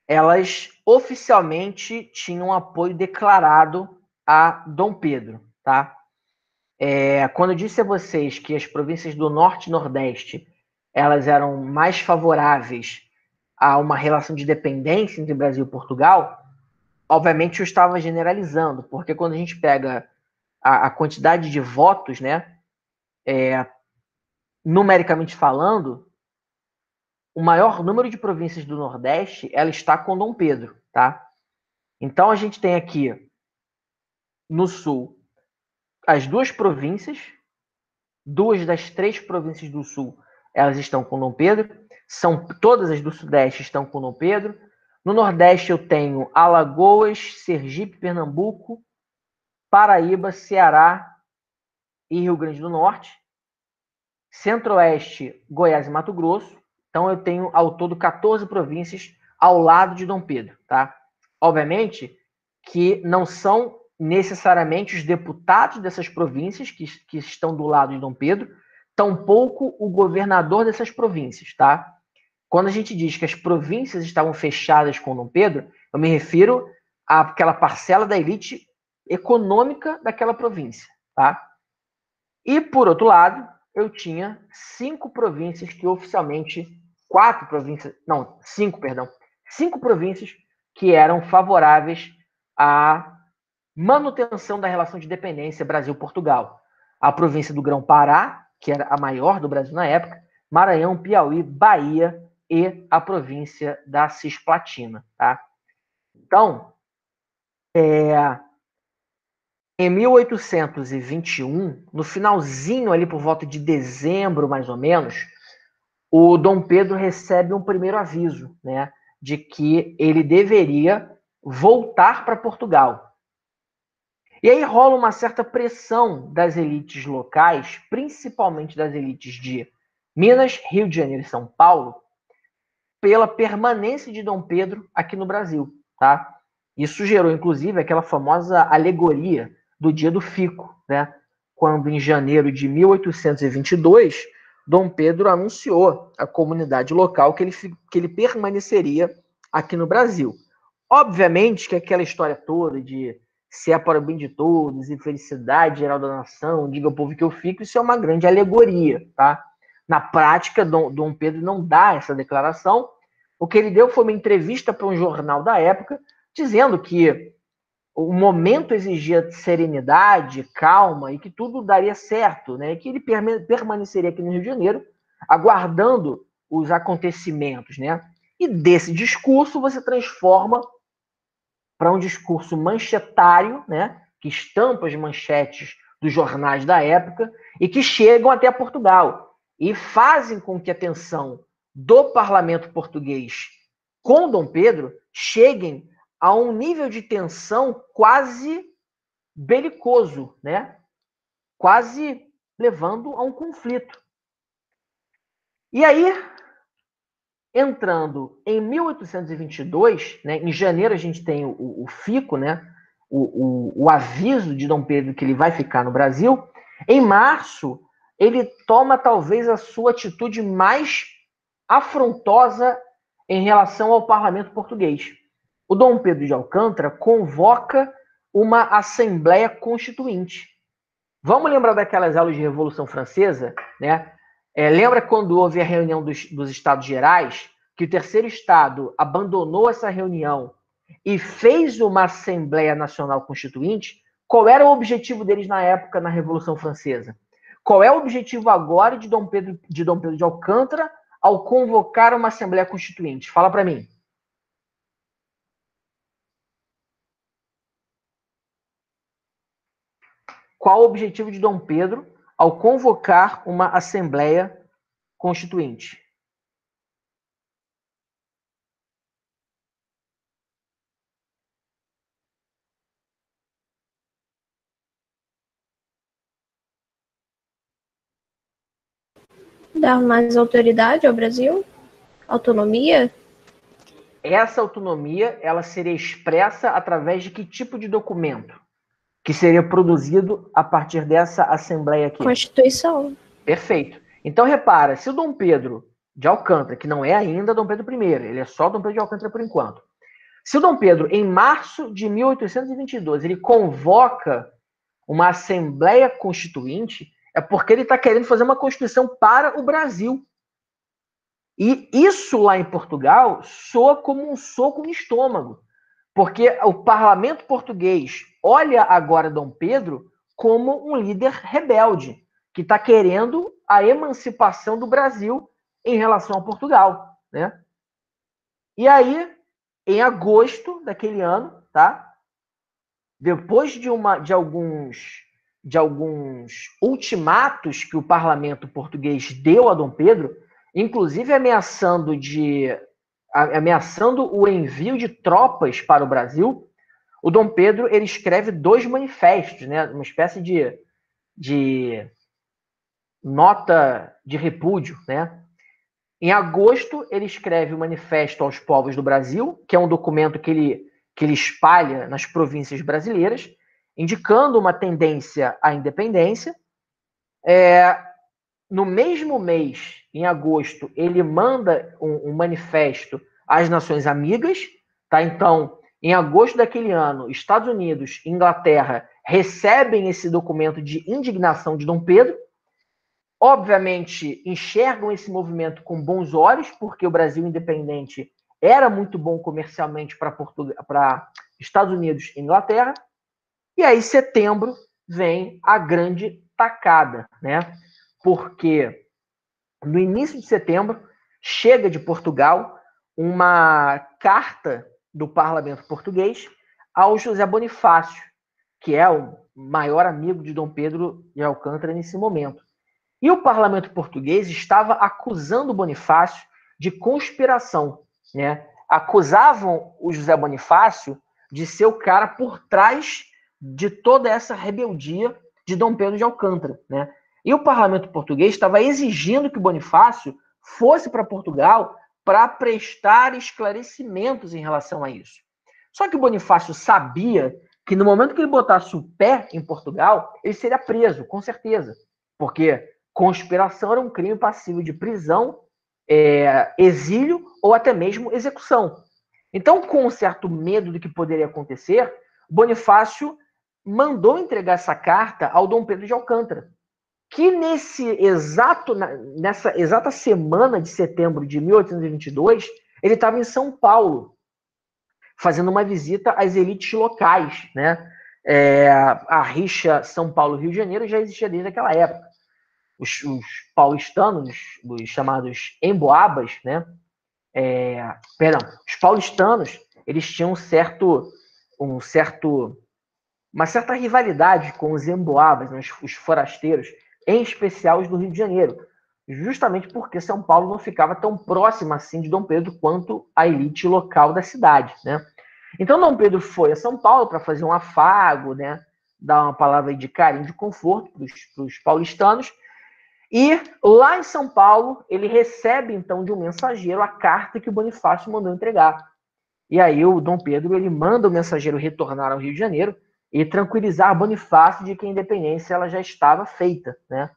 elas oficialmente tinham apoio declarado a Dom Pedro, tá? Quando eu disse a vocês que as províncias do Norte e Nordeste, elas eram mais favoráveis a uma relação de dependência entre Brasil e Portugal, obviamente eu estava generalizando, porque quando a gente pega a quantidade de votos, né, numericamente falando, o maior número de províncias do Nordeste, ela está com Dom Pedro, tá? Então a gente tem aqui no sul, as 2 províncias, 2 das 3 províncias do sul, elas estão com Dom Pedro, todas as do sudeste estão com Dom Pedro. No nordeste eu tenho Alagoas, Sergipe, Pernambuco, Paraíba, Ceará e Rio Grande do Norte. Centro-oeste, Goiás e Mato Grosso. Então eu tenho ao todo 14 províncias ao lado de Dom Pedro, tá? Obviamente que não são necessariamente os deputados dessas províncias que estão do lado de Dom Pedro, tampouco o governador dessas províncias, tá? Quando a gente diz que as províncias estavam fechadas com Dom Pedro, eu me refiro àquela parcela da elite econômica daquela província, tá? E, por outro lado, eu tinha 5 províncias que oficialmente, 5 províncias que eram favoráveis à manutenção da relação de dependência Brasil-Portugal. A província do Grão-Pará, que era a maior do Brasil na época, Maranhão, Piauí, Bahia e a província da Cisplatina, tá? Então, em 1821, no finalzinho ali por volta de dezembro, mais ou menos, o Dom Pedro recebe um primeiro aviso, né, de que ele deveria voltar para Portugal. E aí rola uma certa pressão das elites locais, principalmente das elites de Minas, Rio de Janeiro e São Paulo, pela permanência de Dom Pedro aqui no Brasil, tá? Isso gerou, inclusive, aquela famosa alegoria do Dia do Fico, né? Quando, em janeiro de 1822, Dom Pedro anunciou à comunidade local que ele permaneceria aqui no Brasil. Obviamente que aquela história toda de se é para o bem de todos e felicidade geral da nação, diga ao povo que eu fico, isso é uma grande alegoria, tá? Na prática, Dom Pedro não dá essa declaração. O que ele deu foi uma entrevista para um jornal da época, dizendo que o momento exigia serenidade, calma e que tudo daria certo, né? E que ele permaneceria aqui no Rio de Janeiro, aguardando os acontecimentos, né? E desse discurso você transforma para um discurso manchetário, né? Que estampa as manchetes dos jornais da época e que chegam até Portugal e fazem com que a tensão do parlamento português com Dom Pedro cheguem a um nível de tensão quase belicoso, né? Quase levando a um conflito. E aí, entrando em 1822, né, em janeiro a gente tem o FICO, né, o aviso de Dom Pedro que ele vai ficar no Brasil. Em março, ele toma talvez a sua atitude mais afrontosa em relação ao parlamento português. O Dom Pedro de Alcântara convoca uma Assembleia Constituinte. Vamos lembrar daquelas aulas de Revolução Francesa, né? Lembra quando houve a reunião dos Estados Gerais, que o terceiro Estado abandonou essa reunião e fez uma Assembleia Nacional Constituinte? Qual era o objetivo deles na época, na Revolução Francesa? Qual é o objetivo agora de Dom Pedro de Alcântara ao convocar uma Assembleia Constituinte? Fala para mim. Qual o objetivo de Dom Pedro ao convocar uma Assembleia Constituinte? Dar mais autoridade ao Brasil? Autonomia? Essa autonomia, ela seria expressa através de que tipo de documento? Que seria produzido a partir dessa Assembleia aqui? Constituição. Perfeito. Então, repara, se o Dom Pedro de Alcântara, que não é ainda Dom Pedro I, ele é só Dom Pedro de Alcântara por enquanto. Se o Dom Pedro, em março de 1822, ele convoca uma Assembleia Constituinte, é porque ele está querendo fazer uma Constituição para o Brasil. E isso lá em Portugal soa como um soco no estômago, porque o parlamento português olha agora Dom Pedro como um líder rebelde, que está querendo a emancipação do Brasil em relação a Portugal, né? E aí, em agosto daquele ano, tá? depois de alguns ultimatos que o parlamento português deu a Dom Pedro, inclusive ameaçando o envio de tropas para o Brasil, o Dom Pedro ele escreve 2 manifestos, né, uma espécie de nota de repúdio, né? Em agosto, ele escreve o Manifesto aos Povos do Brasil, que é um documento que ele espalha nas províncias brasileiras, indicando uma tendência à independência. No mesmo mês, em agosto, ele manda um manifesto às Nações Amigas. Tá? Então, em agosto daquele ano, Estados Unidos e Inglaterra recebem esse documento de indignação de Dom Pedro. Obviamente, enxergam esse movimento com bons olhos, porque o Brasil independente era muito bom comercialmente para Estados Unidos e Inglaterra. E aí, setembro, vem a grande tacada, né? Porque no início de setembro, chega de Portugal uma carta do parlamento português ao José Bonifácio, que é o maior amigo de Dom Pedro de Alcântara nesse momento. E o parlamento português estava acusando Bonifácio de conspiração, né? Acusavam o José Bonifácio de ser o cara por trás de toda essa rebeldia de Dom Pedro de Alcântara, né? E o parlamento português estava exigindo que Bonifácio fosse para Portugal para prestar esclarecimentos em relação a isso. Só que o Bonifácio sabia que no momento que ele botasse o pé em Portugal, ele seria preso, com certeza, porque conspiração era um crime passível de prisão, exílio ou até mesmo execução. Então, com um certo medo do que poderia acontecer, Bonifácio mandou entregar essa carta ao Dom Pedro de Alcântara, que nessa exata semana de setembro de 1822, ele estava em São Paulo, fazendo uma visita às elites locais, né? A rixa São Paulo-Rio de Janeiro já existia desde aquela época. Os paulistanos, os chamados emboabas, né? Os paulistanos, eles tinham uma certa rivalidade com os emboabas, né? Os forasteiros, em especial os do Rio de Janeiro, justamente porque São Paulo não ficava tão próximo assim de Dom Pedro quanto a elite local da cidade, né? Então Dom Pedro foi a São Paulo para fazer um afago, né? Dar uma palavra de carinho, de conforto para os paulistanos. E lá em São Paulo, ele recebe, então, de um mensageiro a carta que o Bonifácio mandou entregar. E aí o Dom Pedro ele manda o mensageiro retornar ao Rio de Janeiro e tranquilizar Bonifácio de que a independência ela já estava feita, né?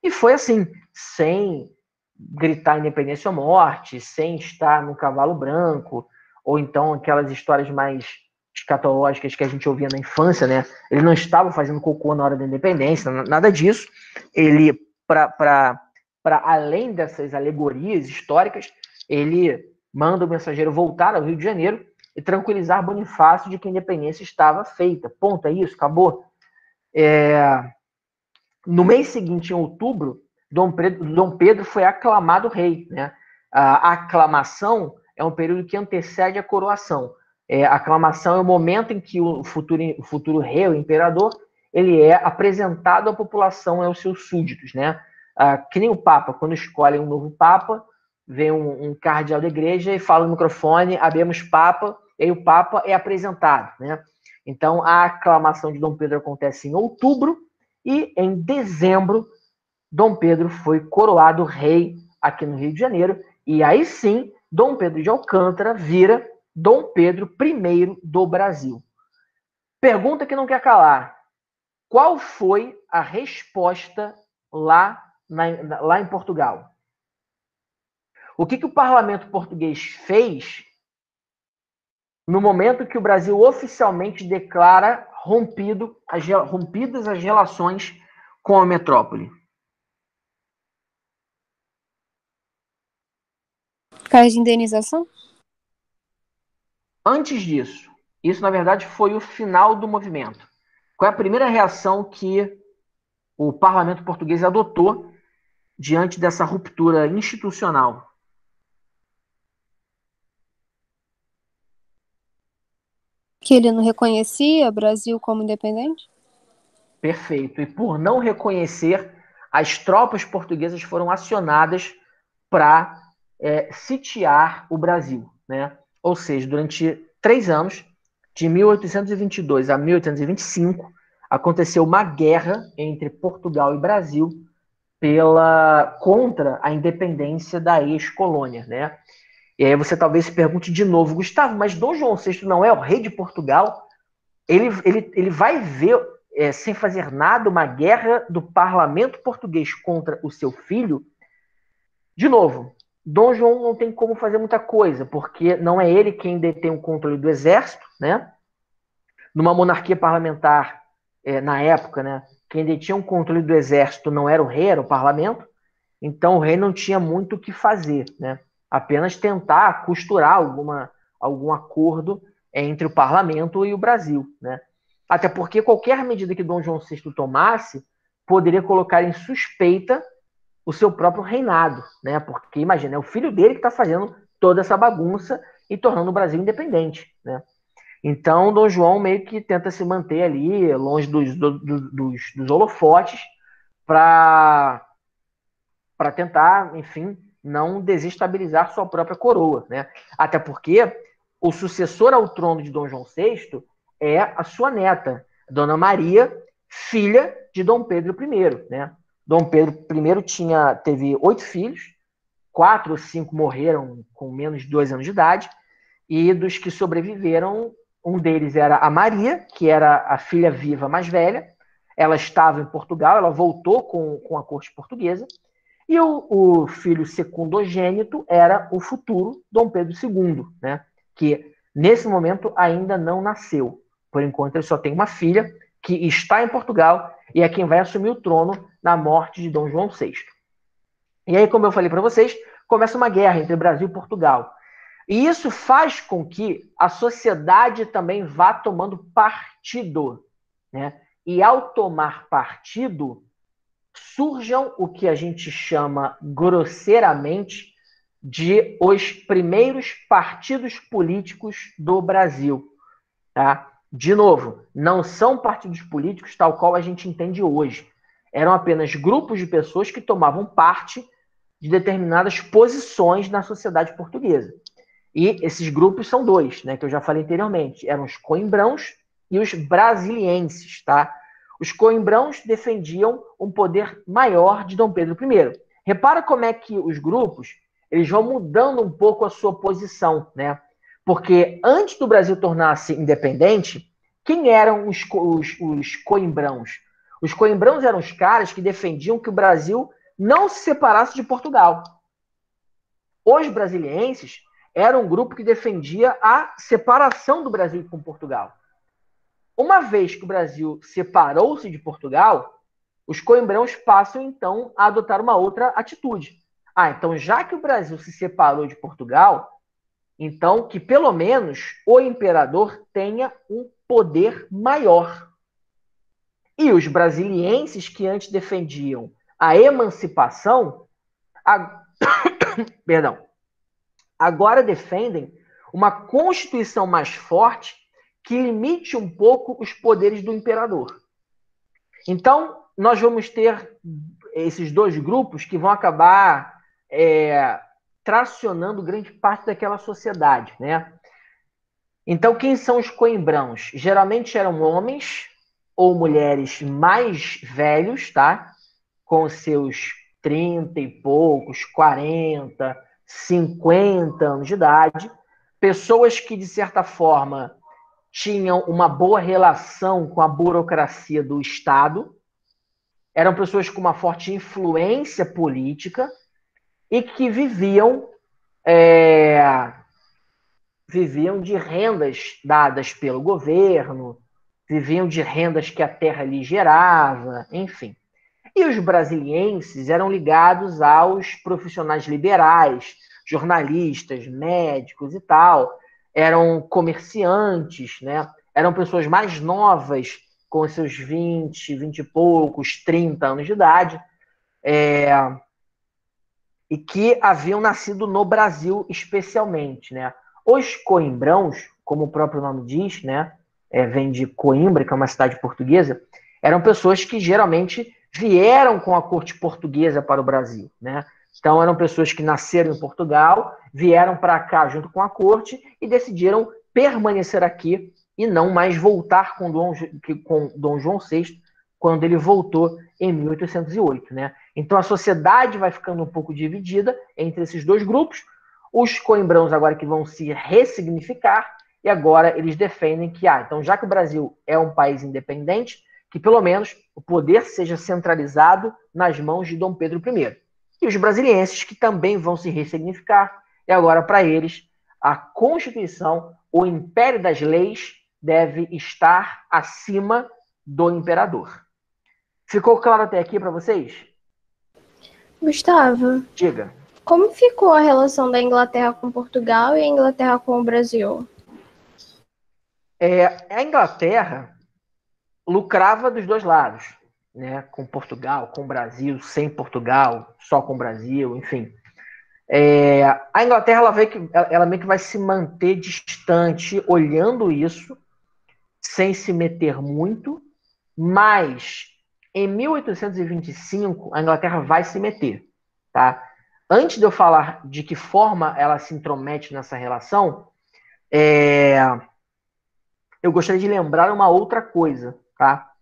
E foi assim, sem gritar independência ou morte, sem estar no cavalo branco, ou então aquelas histórias mais escatológicas que a gente ouvia na infância, né? Ele não estava fazendo cocô na hora da independência, nada disso. Ele para além dessas alegorias históricas, ele manda o mensageiro voltar ao Rio de Janeiro e tranquilizar Bonifácio de que a independência estava feita. Ponto, é isso, acabou. No mês seguinte, em outubro, Dom Pedro foi aclamado rei, né? A aclamação é um período que antecede a coroação. A aclamação é o momento em que o futuro rei, o imperador, ele é apresentado à população e aos seus súditos, né? Que nem o Papa, quando escolhe um novo Papa, vem um cardeal da igreja e fala no microfone, abemos Papa, e aí o Papa é apresentado, né? Então, a aclamação de Dom Pedro acontece em outubro, e em dezembro, Dom Pedro foi coroado rei aqui no Rio de Janeiro, e aí sim, Dom Pedro de Alcântara vira Dom Pedro I do Brasil. Pergunta que não quer calar. Qual foi a resposta lá em Portugal? O que o parlamento português fez no momento que o Brasil oficialmente declara rompidas as relações com a metrópole? Caso de indenização? Antes disso, isso na verdade foi o final do movimento. Qual é a primeira reação que o parlamento português adotou diante dessa ruptura institucional? Que ele não reconhecia o Brasil como independente? Perfeito. E por não reconhecer, as tropas portuguesas foram acionadas para sitiar o Brasil, né? Ou seja, durante 3 anos, de 1822 a 1825, aconteceu uma guerra entre Portugal e Brasil contra a independência da ex-colônia, né? E aí você talvez se pergunte de novo, Gustavo, mas Dom João VI não é o rei de Portugal? Ele vai ver, sem fazer nada, uma guerra do parlamento português contra o seu filho? De novo, Dom João não tem como fazer muita coisa, porque não é ele quem detém o controle do exército, né? Numa monarquia parlamentar, na época, né, quem detinha o controle do exército não era o rei, era o parlamento. Então o rei não tinha muito o que fazer, né? Apenas tentar costurar algum acordo entre o parlamento e o Brasil, né? Até porque qualquer medida que Dom João VI tomasse poderia colocar em suspeita o seu próprio reinado, né? Porque imagina, é o filho dele que está fazendo toda essa bagunça e tornando o Brasil independente, né? Então Dom João meio que tenta se manter ali longe dos holofotes para tentar, enfim, não desestabilizar sua própria coroa, né? Até porque o sucessor ao trono de Dom João VI é a sua neta, Dona Maria, filha de Dom Pedro I, né? Dom Pedro I teve 8 filhos, 4 ou 5 morreram com menos de 2 anos de idade, e dos que sobreviveram, um deles era a Maria, que era a filha viva mais velha. Ela estava em Portugal, ela voltou com a corte portuguesa, e o filho secundogênito era o futuro Dom Pedro II, né? Que nesse momento ainda não nasceu. Por enquanto ele só tem uma filha que está em Portugal e é quem vai assumir o trono na morte de Dom João VI. E aí, como eu falei para vocês, começa uma guerra entre Brasil e Portugal. E isso faz com que a sociedade também vá tomando partido, né? E ao tomar partido, surjam o que a gente chama grosseiramente de os primeiros partidos políticos do Brasil. Tá? De novo, não são partidos políticos tal qual a gente entende hoje. Eram apenas grupos de pessoas que tomavam parte de determinadas posições na sociedade portuguesa. E esses grupos são 2, né, que eu já falei anteriormente. Eram os coimbrãos e os brasilienses, tá? Os coimbrãos defendiam um poder maior de Dom Pedro I. Repara como é que os grupos eles vão mudando um pouco a sua posição, né? Porque antes do Brasil tornar-se independente, quem eram os coimbrãos? Os coimbrãos eram os caras que defendiam que o Brasil não se separasse de Portugal. Os brasilienses eram um grupo que defendia a separação do Brasil com Portugal. Uma vez que o Brasil separou-se de Portugal, os coimbrãos passam, então, a adotar uma outra atitude. Então, já que o Brasil se separou de Portugal, então que, pelo menos, o imperador tenha um poder maior. E os brasilienses, que antes defendiam a emancipação, agora defendem uma constituição mais forte que limite um pouco os poderes do imperador. Então, nós vamos ter esses 2 grupos que vão acabar tracionando grande parte daquela sociedade, né? Então, quem são os coimbrãos? Geralmente eram homens ou mulheres mais velhos, tá? Com seus 30 e poucos, 40, 50 anos de idade. Pessoas que, de certa forma, tinham uma boa relação com a burocracia do Estado, eram pessoas com uma forte influência política e que viviam de rendas dadas pelo governo, viviam de rendas que a terra lhe gerava, enfim. E os brasilienses eram ligados aos profissionais liberais, jornalistas, médicos e tal, eram comerciantes, né? Eram pessoas mais novas, com seus 20, 20 e poucos, 30 anos de idade, e que haviam nascido no Brasil especialmente, né? Os coimbrãos, como o próprio nome diz, né, vem de Coimbra, que é uma cidade portuguesa, eram pessoas que geralmente vieram com a corte portuguesa para o Brasil, né? Então eram pessoas que nasceram em Portugal, vieram para cá junto com a corte e decidiram permanecer aqui e não mais voltar com Dom João VI quando ele voltou em 1808, né? Então a sociedade vai ficando um pouco dividida entre esses dois grupos. Os coimbrãos agora que vão se ressignificar e agora eles defendem que, então já que o Brasil é um país independente, que pelo menos o poder seja centralizado nas mãos de Dom Pedro I. E os brasilienses que também vão se ressignificar, e agora para eles a Constituição, o império das leis, deve estar acima do imperador. Ficou claro até aqui para vocês? Gustavo, Diga. como ficou a relação da Inglaterra com Portugal e a Inglaterra com o Brasil? A Inglaterra lucrava dos dois lados, né? Com Portugal, com o Brasil, sem Portugal, só com o Brasil, enfim. A Inglaterra ela meio que vai se manter distante, olhando isso, sem se meter muito, mas em 1825 a Inglaterra vai se meter, tá? Antes de eu falar de que forma ela se intromete nessa relação, eu gostaria de lembrar uma outra coisa, tá?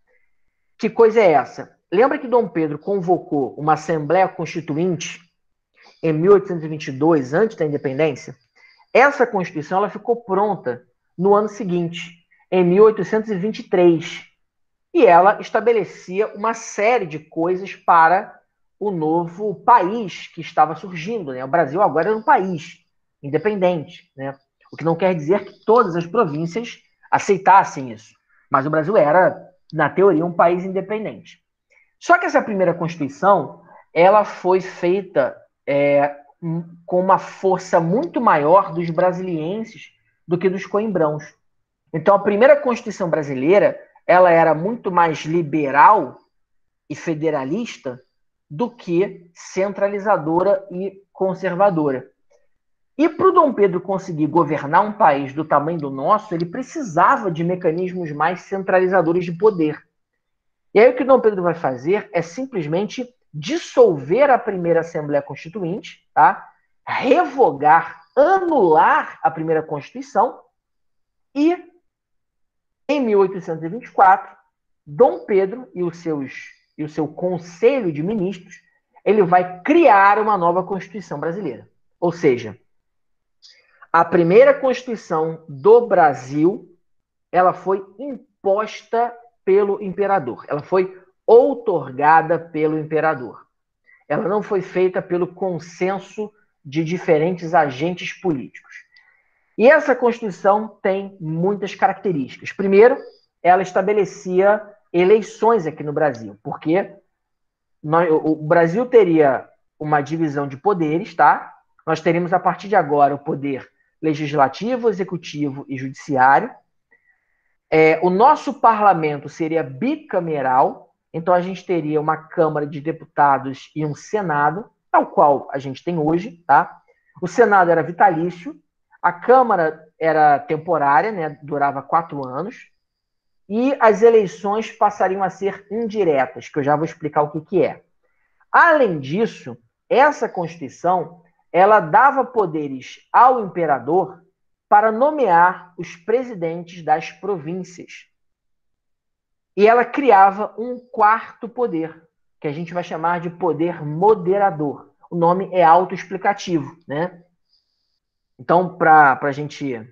Que coisa é essa? Lembra que Dom Pedro convocou uma Assembleia Constituinte em 1822, antes da independência? Essa Constituição ela ficou pronta no ano seguinte, em 1823. E ela estabelecia uma série de coisas para o novo país que estava surgindo, né? O Brasil agora era um país independente, né? O que não quer dizer que todas as províncias aceitassem isso. Mas o Brasil era, na teoria, um país independente. Só que essa primeira Constituição, ela foi feita com uma força muito maior dos brasilienses do que dos coimbrãos. Então, a primeira Constituição brasileira, ela era muito mais liberal e federalista do que centralizadora e conservadora. E para o Dom Pedro conseguir governar um país do tamanho do nosso, ele precisava de mecanismos mais centralizadores de poder. E aí o que o Dom Pedro vai fazer é simplesmente dissolver a primeira Assembleia Constituinte, tá? Revogar, anular a primeira Constituição e, em 1824, Dom Pedro e o seu Conselho de Ministros, ele vai criar uma nova Constituição brasileira. Ou seja, a primeira Constituição do Brasil, ela foi imposta pelo imperador. Ela foi outorgada pelo imperador. Ela não foi feita pelo consenso de diferentes agentes políticos. E essa Constituição tem muitas características. Primeiro, ela estabelecia eleições aqui no Brasil, porque o Brasil teria uma divisão de poderes, tá? Nós teríamos, a partir de agora, o poder legislativo, executivo e judiciário. O nosso parlamento seria bicameral, então a gente teria uma Câmara de Deputados e um Senado, tal qual a gente tem hoje, tá? O Senado era vitalício, a Câmara era temporária, né? Durava 4 anos, e as eleições passariam a ser indiretas, que eu já vou explicar o que é. Além disso, essa Constituição, ela dava poderes ao imperador para nomear os presidentes das províncias. E ela criava um quarto poder, que a gente vai chamar de poder moderador. O nome é autoexplicativo, né? Então, para a gente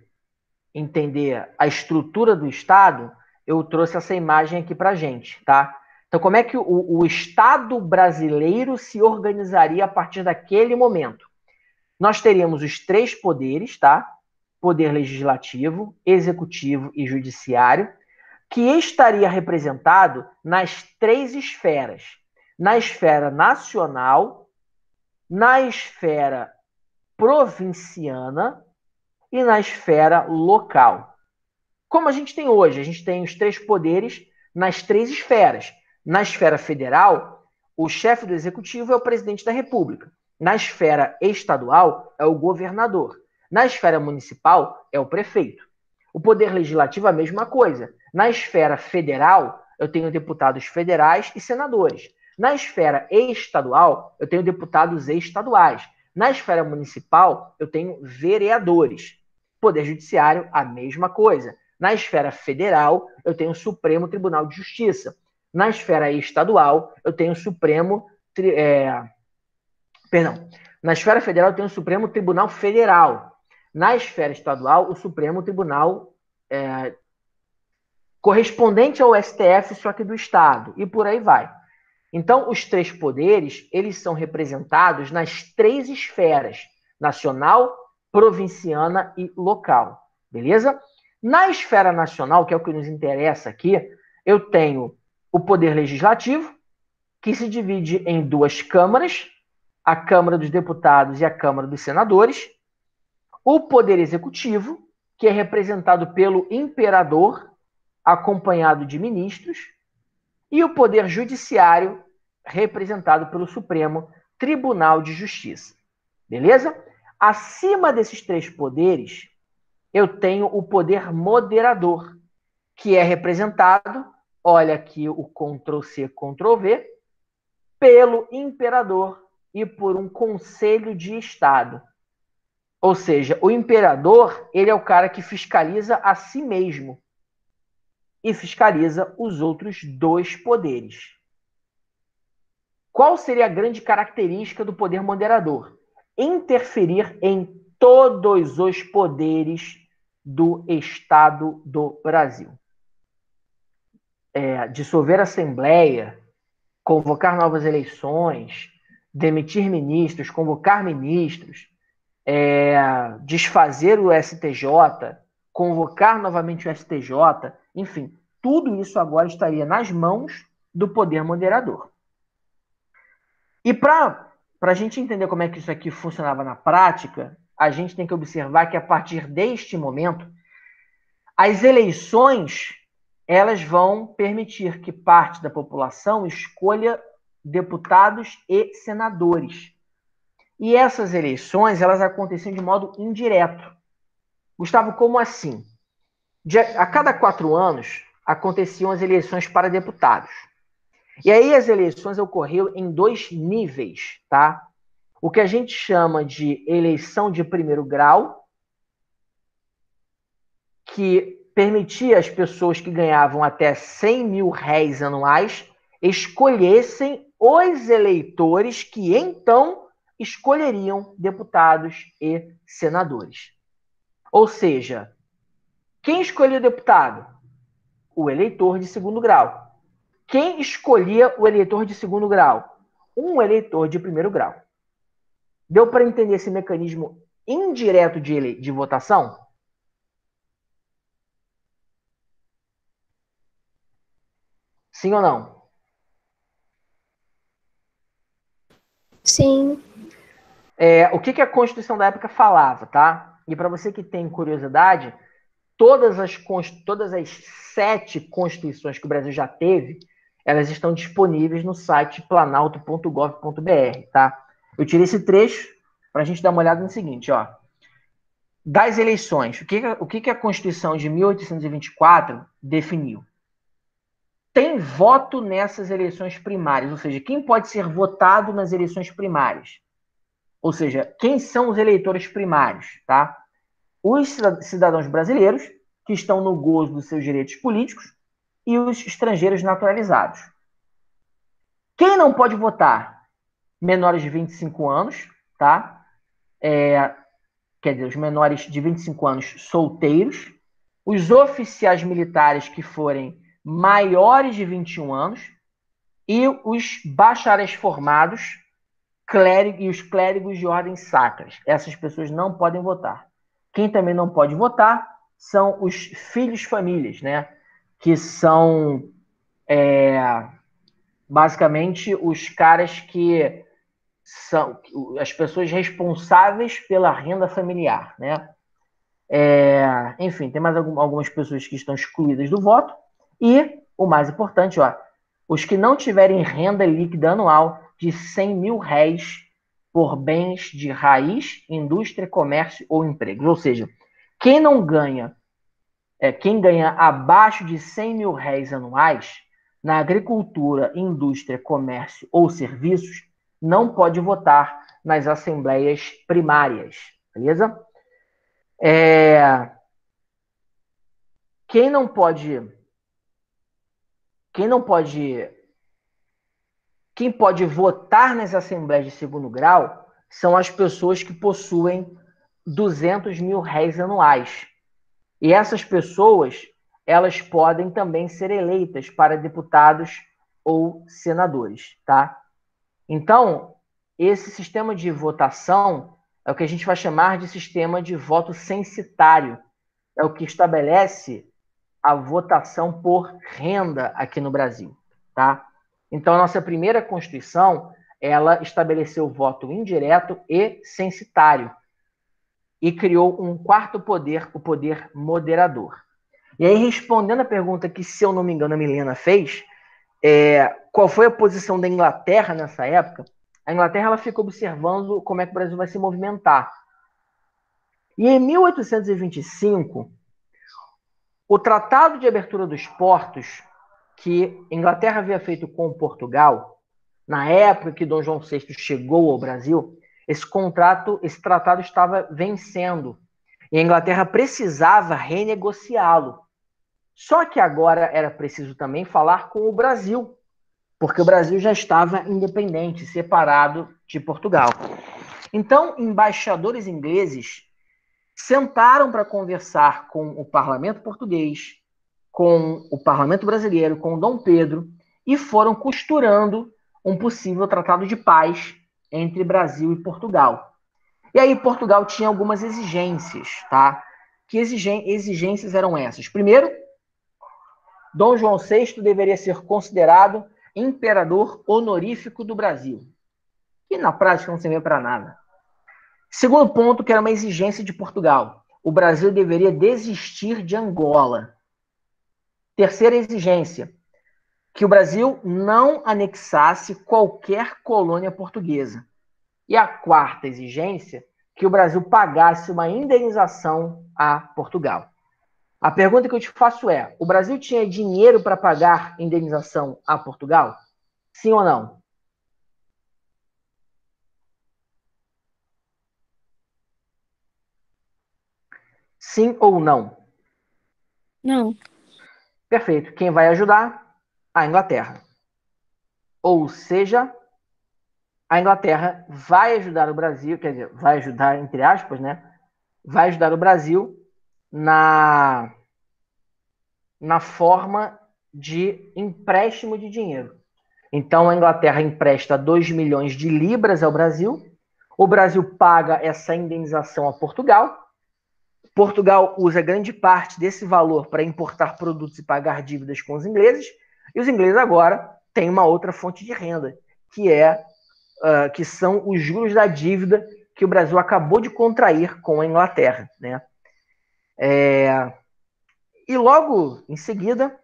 entender a estrutura do Estado, eu trouxe essa imagem aqui para a gente, tá? Então, como é que o Estado brasileiro se organizaria a partir daquele momento? Nós teríamos os 3 poderes, tá? Poder legislativo, executivo e judiciário, que estaria representado nas 3 esferas. Na esfera nacional, na esfera provinciana e na esfera local. Como a gente tem hoje, a gente tem os 3 poderes nas 3 esferas. Na esfera federal, o chefe do executivo é o presidente da República. Na esfera estadual, é o governador. Na esfera municipal, é o prefeito. O poder legislativo é a mesma coisa. Na esfera federal, eu tenho deputados federais e senadores. Na esfera estadual, eu tenho deputados estaduais. Na esfera municipal, eu tenho vereadores. Poder judiciário, a mesma coisa. Na esfera federal, eu tenho o Supremo Tribunal de Justiça. Na esfera estadual, eu tenho o Supremo... Na esfera federal, eu tenho o Supremo Tribunal Federal. Na esfera estadual, o Supremo Tribunal correspondente ao STF, só que do Estado. E por aí vai. Então, os três poderes, eles são representados nas três esferas: nacional, provinciana e local. Beleza? Na esfera nacional, que é o que nos interessa aqui, eu tenho o poder legislativo, que se divide em duas câmaras, a Câmara dos Deputados e a Câmara dos Senadores. O poder executivo, que é representado pelo imperador, acompanhado de ministros, e o poder judiciário, representado pelo Supremo Tribunal de Justiça. Beleza? Acima desses três poderes, eu tenho o poder moderador, que é representado, olha aqui o Ctrl+C, Ctrl+V, pelo imperador e por um conselho de Estado. Ou seja, o imperador, ele é o cara que fiscaliza a si mesmo e fiscaliza os outros dois poderes. Qual seria a grande característica do poder moderador? Interferir em todos os poderes do Estado do Brasil. Dissolver a Assembleia, convocar novas eleições, demitir ministros, convocar ministros, desfazer o STJ, convocar novamente o STJ, enfim, tudo isso agora estaria nas mãos do poder moderador. E para a gente entender como é que isso aqui funcionava na prática, a gente tem que observar que a partir deste momento, as eleições, elas vão permitir que parte da população escolha deputados e senadores. E essas eleições, elas aconteciam de modo indireto. Gustavo, como assim? A cada 4 anos, aconteciam as eleições para deputados. E aí as eleições ocorriam em 2 níveis, tá? O que a gente chama de eleição de primeiro grau, que permitia às pessoas que ganhavam até 100 mil réis anuais escolhessem os eleitores que então escolheriam deputados e senadores. Ou seja, quem escolhia o deputado? O eleitor de segundo grau. Quem escolhia o eleitor de segundo grau? Um eleitor de primeiro grau. Deu para entender esse mecanismo indireto de votação? Sim ou não? Sim. O que a Constituição da época falava, tá? E para você que tem curiosidade, todas as 7 constituições que o Brasil já teve, elas estão disponíveis no site planalto.gov.br, tá? Eu tirei esse trecho para a gente dar uma olhada no seguinte, ó. Das eleições, o que a Constituição de 1824 definiu? Tem voto nessas eleições primárias, ou seja, quem pode ser votado nas eleições primárias? Ou seja, quem são os eleitores primários, tá? Os cidadãos brasileiros, que estão no gozo dos seus direitos políticos, e os estrangeiros naturalizados. Quem não pode votar? Menores de 25 anos, tá? Quer dizer, os menores de 25 anos solteiros, os oficiais militares que forem maiores de 21 anos e os bacharéis formados e os clérigos de ordens sacras. Essas pessoas não podem votar. Quem também não pode votar são os filhos famílias, né? Que são basicamente os caras que são as pessoas responsáveis pela renda familiar, né? Enfim, tem mais algumas pessoas que estão excluídas do voto. E, o mais importante, ó, os que não tiverem renda líquida anual de 100 mil réis por bens de raiz, indústria, comércio ou empregos. Ou seja, quem não ganha quem ganha abaixo de 100 mil réis anuais na agricultura, indústria, comércio ou serviços não pode votar nas assembleias primárias, beleza? Quem pode votar nas assembleias de segundo grau são as pessoas que possuem 200 mil réis anuais. E essas pessoas, elas podem também ser eleitas para deputados ou senadores, tá? Então, esse sistema de votação é o que a gente vai chamar de sistema de voto censitário. É o que estabelece a votação por renda aqui no Brasil, tá? Então, a nossa primeira Constituição, ela estabeleceu o voto indireto e censitário e criou um quarto poder, o poder moderador. E aí, respondendo a pergunta que, se eu não me engano, a Milena fez, qual foi a posição da Inglaterra nessa época? A Inglaterra ela fica observando como é que o Brasil vai se movimentar. E em 1825, o Tratado de Abertura dos Portos, que a Inglaterra havia feito com Portugal, na época que Dom João VI chegou ao Brasil, esse tratado estava vencendo. E a Inglaterra precisava renegociá-lo. Só que agora era preciso também falar com o Brasil, porque o Brasil já estava independente, separado de Portugal. Então, embaixadores ingleses sentaram para conversar com o parlamento português, com o parlamento brasileiro, com Dom Pedro, e foram costurando um possível tratado de paz entre Brasil e Portugal. E aí Portugal tinha algumas exigências, tá? Que exigências eram essas? Primeiro, Dom João VI deveria ser considerado imperador honorífico do Brasil, que na prática não servia para nada. Segundo ponto, que era uma exigência de Portugal, o Brasil deveria desistir de Angola. Terceira exigência, que o Brasil não anexasse qualquer colônia portuguesa. E a quarta exigência, que o Brasil pagasse uma indenização a Portugal. A pergunta que eu te faço é, o Brasil tinha dinheiro para pagar indenização a Portugal? Sim ou não? Sim ou não? Não. Perfeito. Quem vai ajudar? A Inglaterra. Ou seja, a Inglaterra vai ajudar o Brasil, quer dizer, vai ajudar, entre aspas, né? Vai ajudar o Brasil na forma de empréstimo de dinheiro. Então, a Inglaterra empresta 2 milhões de libras ao Brasil, o Brasil paga essa indenização a Portugal, Portugal usa grande parte desse valor para importar produtos e pagar dívidas com os ingleses, e os ingleses agora têm uma outra fonte de renda, que são os juros da dívida que o Brasil acabou de contrair com a Inglaterra, né? E logo em seguida,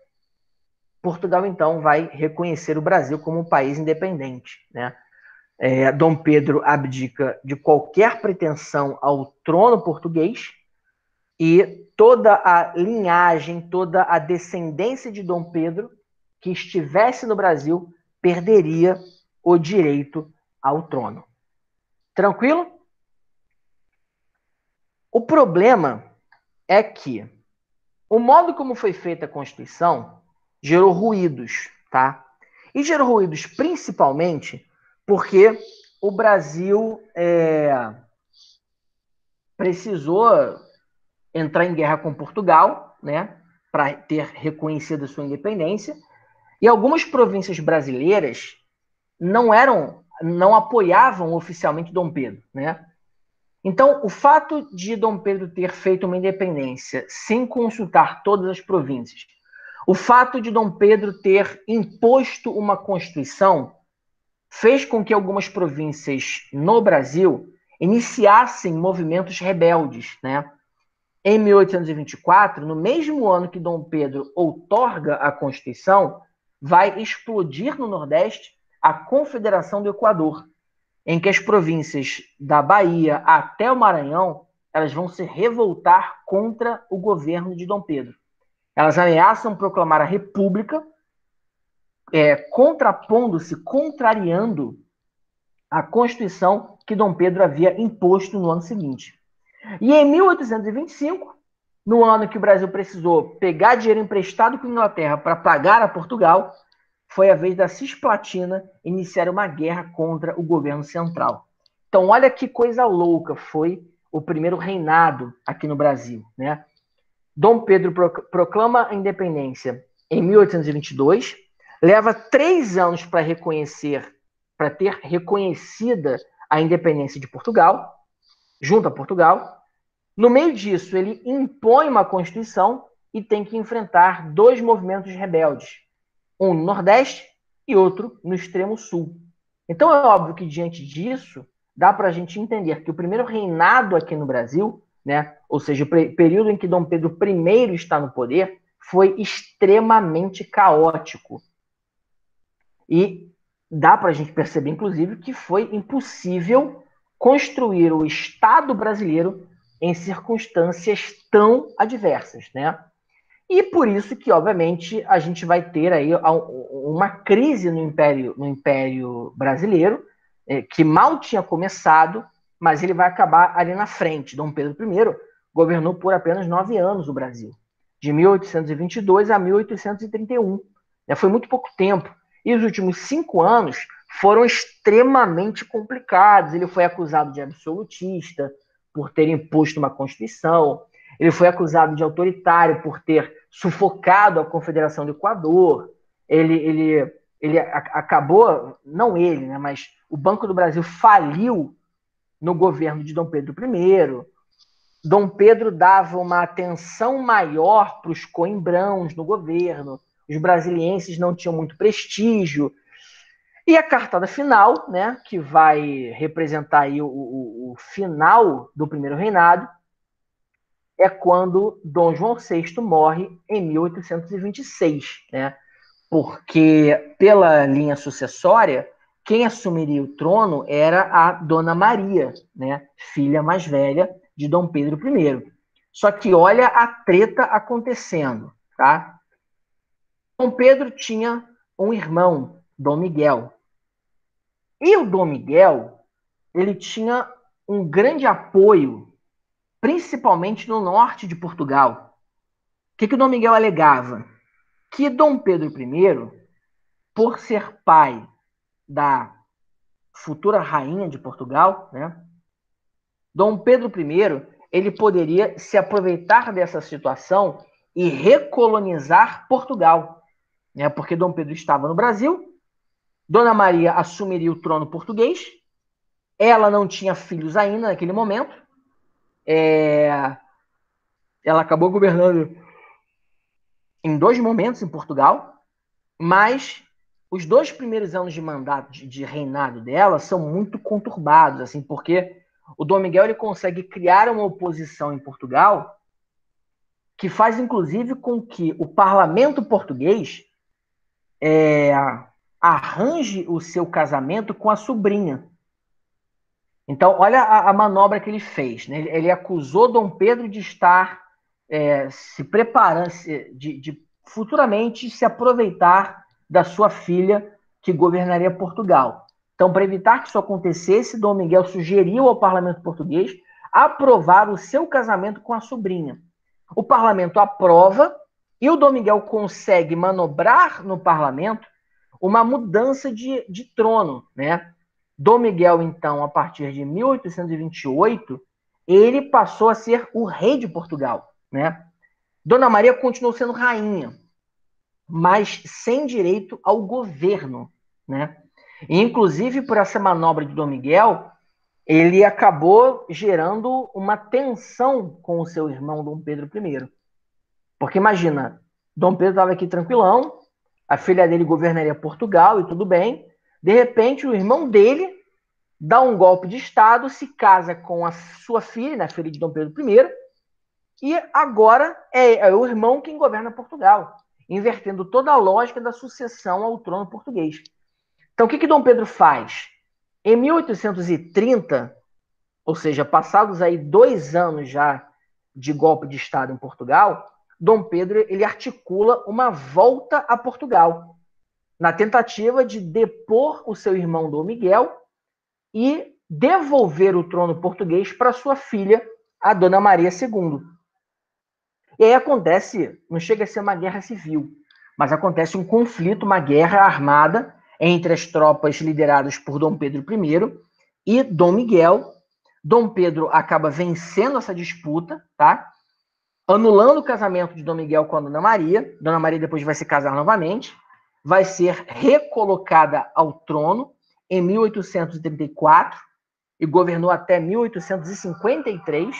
Portugal então vai reconhecer o Brasil como um país independente, né? Dom Pedro abdica de qualquer pretensão ao trono português e toda a linhagem, toda a descendência de Dom Pedro que estivesse no Brasil perderia o direito ao trono. Tranquilo? O problema é que o modo como foi feita a Constituição gerou ruídos, tá? E gerou ruídos principalmente porque o Brasil precisou entrar em guerra com Portugal, né, para ter reconhecido a sua independência, e algumas províncias brasileiras não apoiavam oficialmente Dom Pedro, né? Então, o fato de Dom Pedro ter feito uma independência sem consultar todas as províncias, o fato de Dom Pedro ter imposto uma Constituição, fez com que algumas províncias no Brasil iniciassem movimentos rebeldes, né? Em 1824, no mesmo ano que Dom Pedro outorga a Constituição, vai explodir no Nordeste a Confederação do Equador, em que as províncias da Bahia até o Maranhão, elas vão se revoltar contra o governo de Dom Pedro. Elas ameaçam proclamar a república, contrapondo-se, contrariando a Constituição que Dom Pedro havia imposto no ano seguinte. E em 1825, no ano que o Brasil precisou pegar dinheiro emprestado com a Inglaterra para pagar a Portugal, foi a vez da Cisplatina iniciar uma guerra contra o governo central. Então, olha que coisa louca foi o primeiro reinado aqui no Brasil, né? Dom Pedro proclama a independência em 1822, leva 3 anos para ter reconhecida a independência de Portugal, junto a Portugal. No meio disso, ele impõe uma Constituição e tem que enfrentar 2 movimentos rebeldes, um no Nordeste e outro no extremo Sul. Então é óbvio que, diante disso, dá para a gente entender que o primeiro reinado aqui no Brasil, né, ou seja, o período em que Dom Pedro I está no poder, foi extremamente caótico. E dá para a gente perceber, inclusive, que foi impossível construir o Estado brasileiro em circunstâncias tão adversas, né? E por isso que, obviamente, a gente vai ter aí uma crise no Império Brasileiro, que mal tinha começado, mas ele vai acabar ali na frente. Dom Pedro I governou por apenas 9 anos o Brasil, de 1822 a 1831. Foi muito pouco tempo. E os últimos 5 anos foram extremamente complicados. Ele foi acusado de absolutista, por ter imposto uma Constituição. Ele foi acusado de autoritário por ter sufocado a Confederação do Equador. Ele acabou, não ele, né, mas o Banco do Brasil faliu no governo de Dom Pedro I. Dom Pedro dava uma atenção maior para os coimbrãos no governo. Os brasilienses não tinham muito prestígio. E a cartada final, né, que vai representar aí o final do primeiro reinado, é quando Dom João VI morre em 1826, né? Porque, pela linha sucessória, quem assumiria o trono era a Dona Maria, né? Filha mais velha de Dom Pedro I. Só que olha a treta acontecendo, tá? Dom Pedro tinha um irmão, Dom Miguel. E o Dom Miguel, ele tinha um grande apoio, principalmente no norte de Portugal. O que o Dom Miguel alegava? Que Dom Pedro I, por ser pai da futura rainha de Portugal, né? Dom Pedro I, ele poderia se aproveitar dessa situação e recolonizar Portugal, né? Porque Dom Pedro estava no Brasil, Dona Maria assumiria o trono português, ela não tinha filhos ainda naquele momento, ela acabou governando em 2 momentos em Portugal, mas os 2 primeiros anos de mandato, de reinado dela, são muito conturbados, assim, porque o Dom Miguel ele consegue criar uma oposição em Portugal que faz, inclusive, com que o parlamento português arranje o seu casamento com a sobrinha. Então, olha a manobra que ele fez, né? Ele acusou Dom Pedro de estar se preparando, de futuramente se aproveitar da sua filha que governaria Portugal. Então, para evitar que isso acontecesse, Dom Miguel sugeriu ao parlamento português aprovar o seu casamento com a sobrinha. O parlamento aprova e o Dom Miguel consegue manobrar no parlamento uma mudança de trono, né? Dom Miguel, então, a partir de 1828, ele passou a ser o rei de Portugal, né? Dona Maria continuou sendo rainha, mas sem direito ao governo, né? E, inclusive, por essa manobra de Dom Miguel, ele acabou gerando uma tensão com o seu irmão Dom Pedro I. Porque imagina, Dom Pedro estava aqui tranquilão, a filha dele governaria Portugal e tudo bem. De repente, o irmão dele dá um golpe de Estado, se casa com a sua filha, né, filha de Dom Pedro I, e agora é o irmão quem governa Portugal, invertendo toda a lógica da sucessão ao trono português. Então, o que Dom Pedro faz? Em 1830, ou seja, passados aí 2 anos já de golpe de Estado em Portugal, Dom Pedro ele articula uma volta a Portugal, na tentativa de depor o seu irmão Dom Miguel e devolver o trono português para sua filha, a Dona Maria II. E aí acontece, não chega a ser uma guerra civil, mas acontece um conflito, uma guerra armada entre as tropas lideradas por Dom Pedro I e Dom Miguel. Dom Pedro acaba vencendo essa disputa, tá? Anulando o casamento de Dom Miguel com a Dona Maria. Dona Maria depois vai se casar novamente, vai ser recolocada ao trono em 1834 e governou até 1853.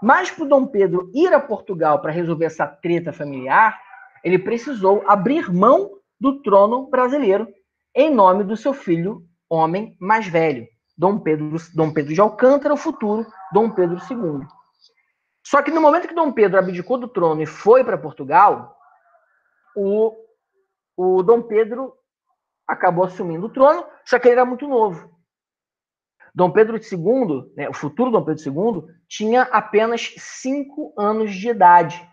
Mas para o Dom Pedro ir a Portugal para resolver essa treta familiar, ele precisou abrir mão do trono brasileiro em nome do seu filho, homem mais velho, Dom Pedro de Alcântara, o futuro Dom Pedro II. Só que no momento que Dom Pedro abdicou do trono e foi para Portugal, o Dom Pedro acabou assumindo o trono, só que ele era muito novo. Dom Pedro II, né, o futuro Dom Pedro II, tinha apenas 5 anos de idade.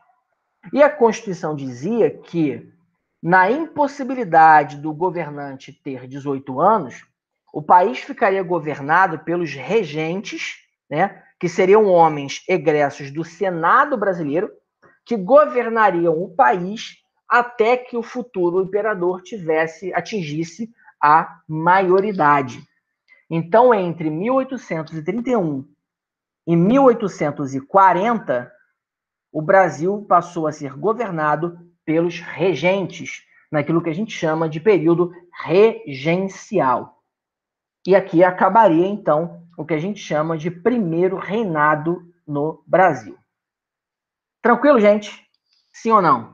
E a Constituição dizia que, na impossibilidade do governante ter 18 anos, o país ficaria governado pelos regentes, né, que seriam homens egressos do Senado brasileiro, que governariam o país até que o futuro imperador atingisse a maioridade. Então, entre 1831 e 1840, o Brasil passou a ser governado pelos regentes, naquilo que a gente chama de período regencial. E aqui acabaria, então, o que a gente chama de primeiro reinado no Brasil. Tranquilo, gente? Sim ou não?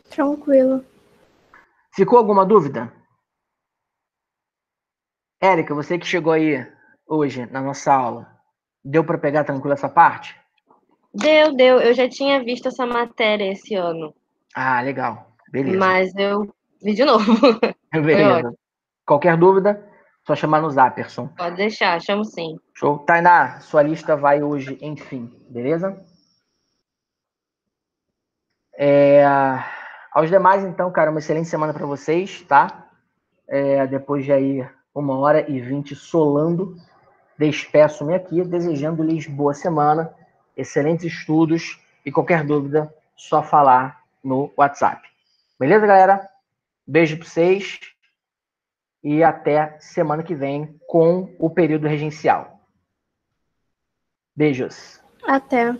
Tranquilo. Ficou alguma dúvida? Érica, você que chegou aí hoje na nossa aula, deu para pegar tranquilo essa parte? Deu. Eu já tinha visto essa matéria esse ano, Ah, legal. Beleza. mas eu vi de novo. Beleza. Qualquer dúvida, só chamar no Zaperson. Pode deixar, chamo sim. Show. Tainá, sua lista vai hoje, enfim, beleza? Aos demais, então, cara, uma excelente semana para vocês, tá? Depois de aí 1h20 solando, despeço-me aqui, desejando-lhes boa semana, excelentes estudos e qualquer dúvida, só falar no WhatsApp. Beleza, galera? Beijo para vocês e até semana que vem com o período regencial. Beijos. Até.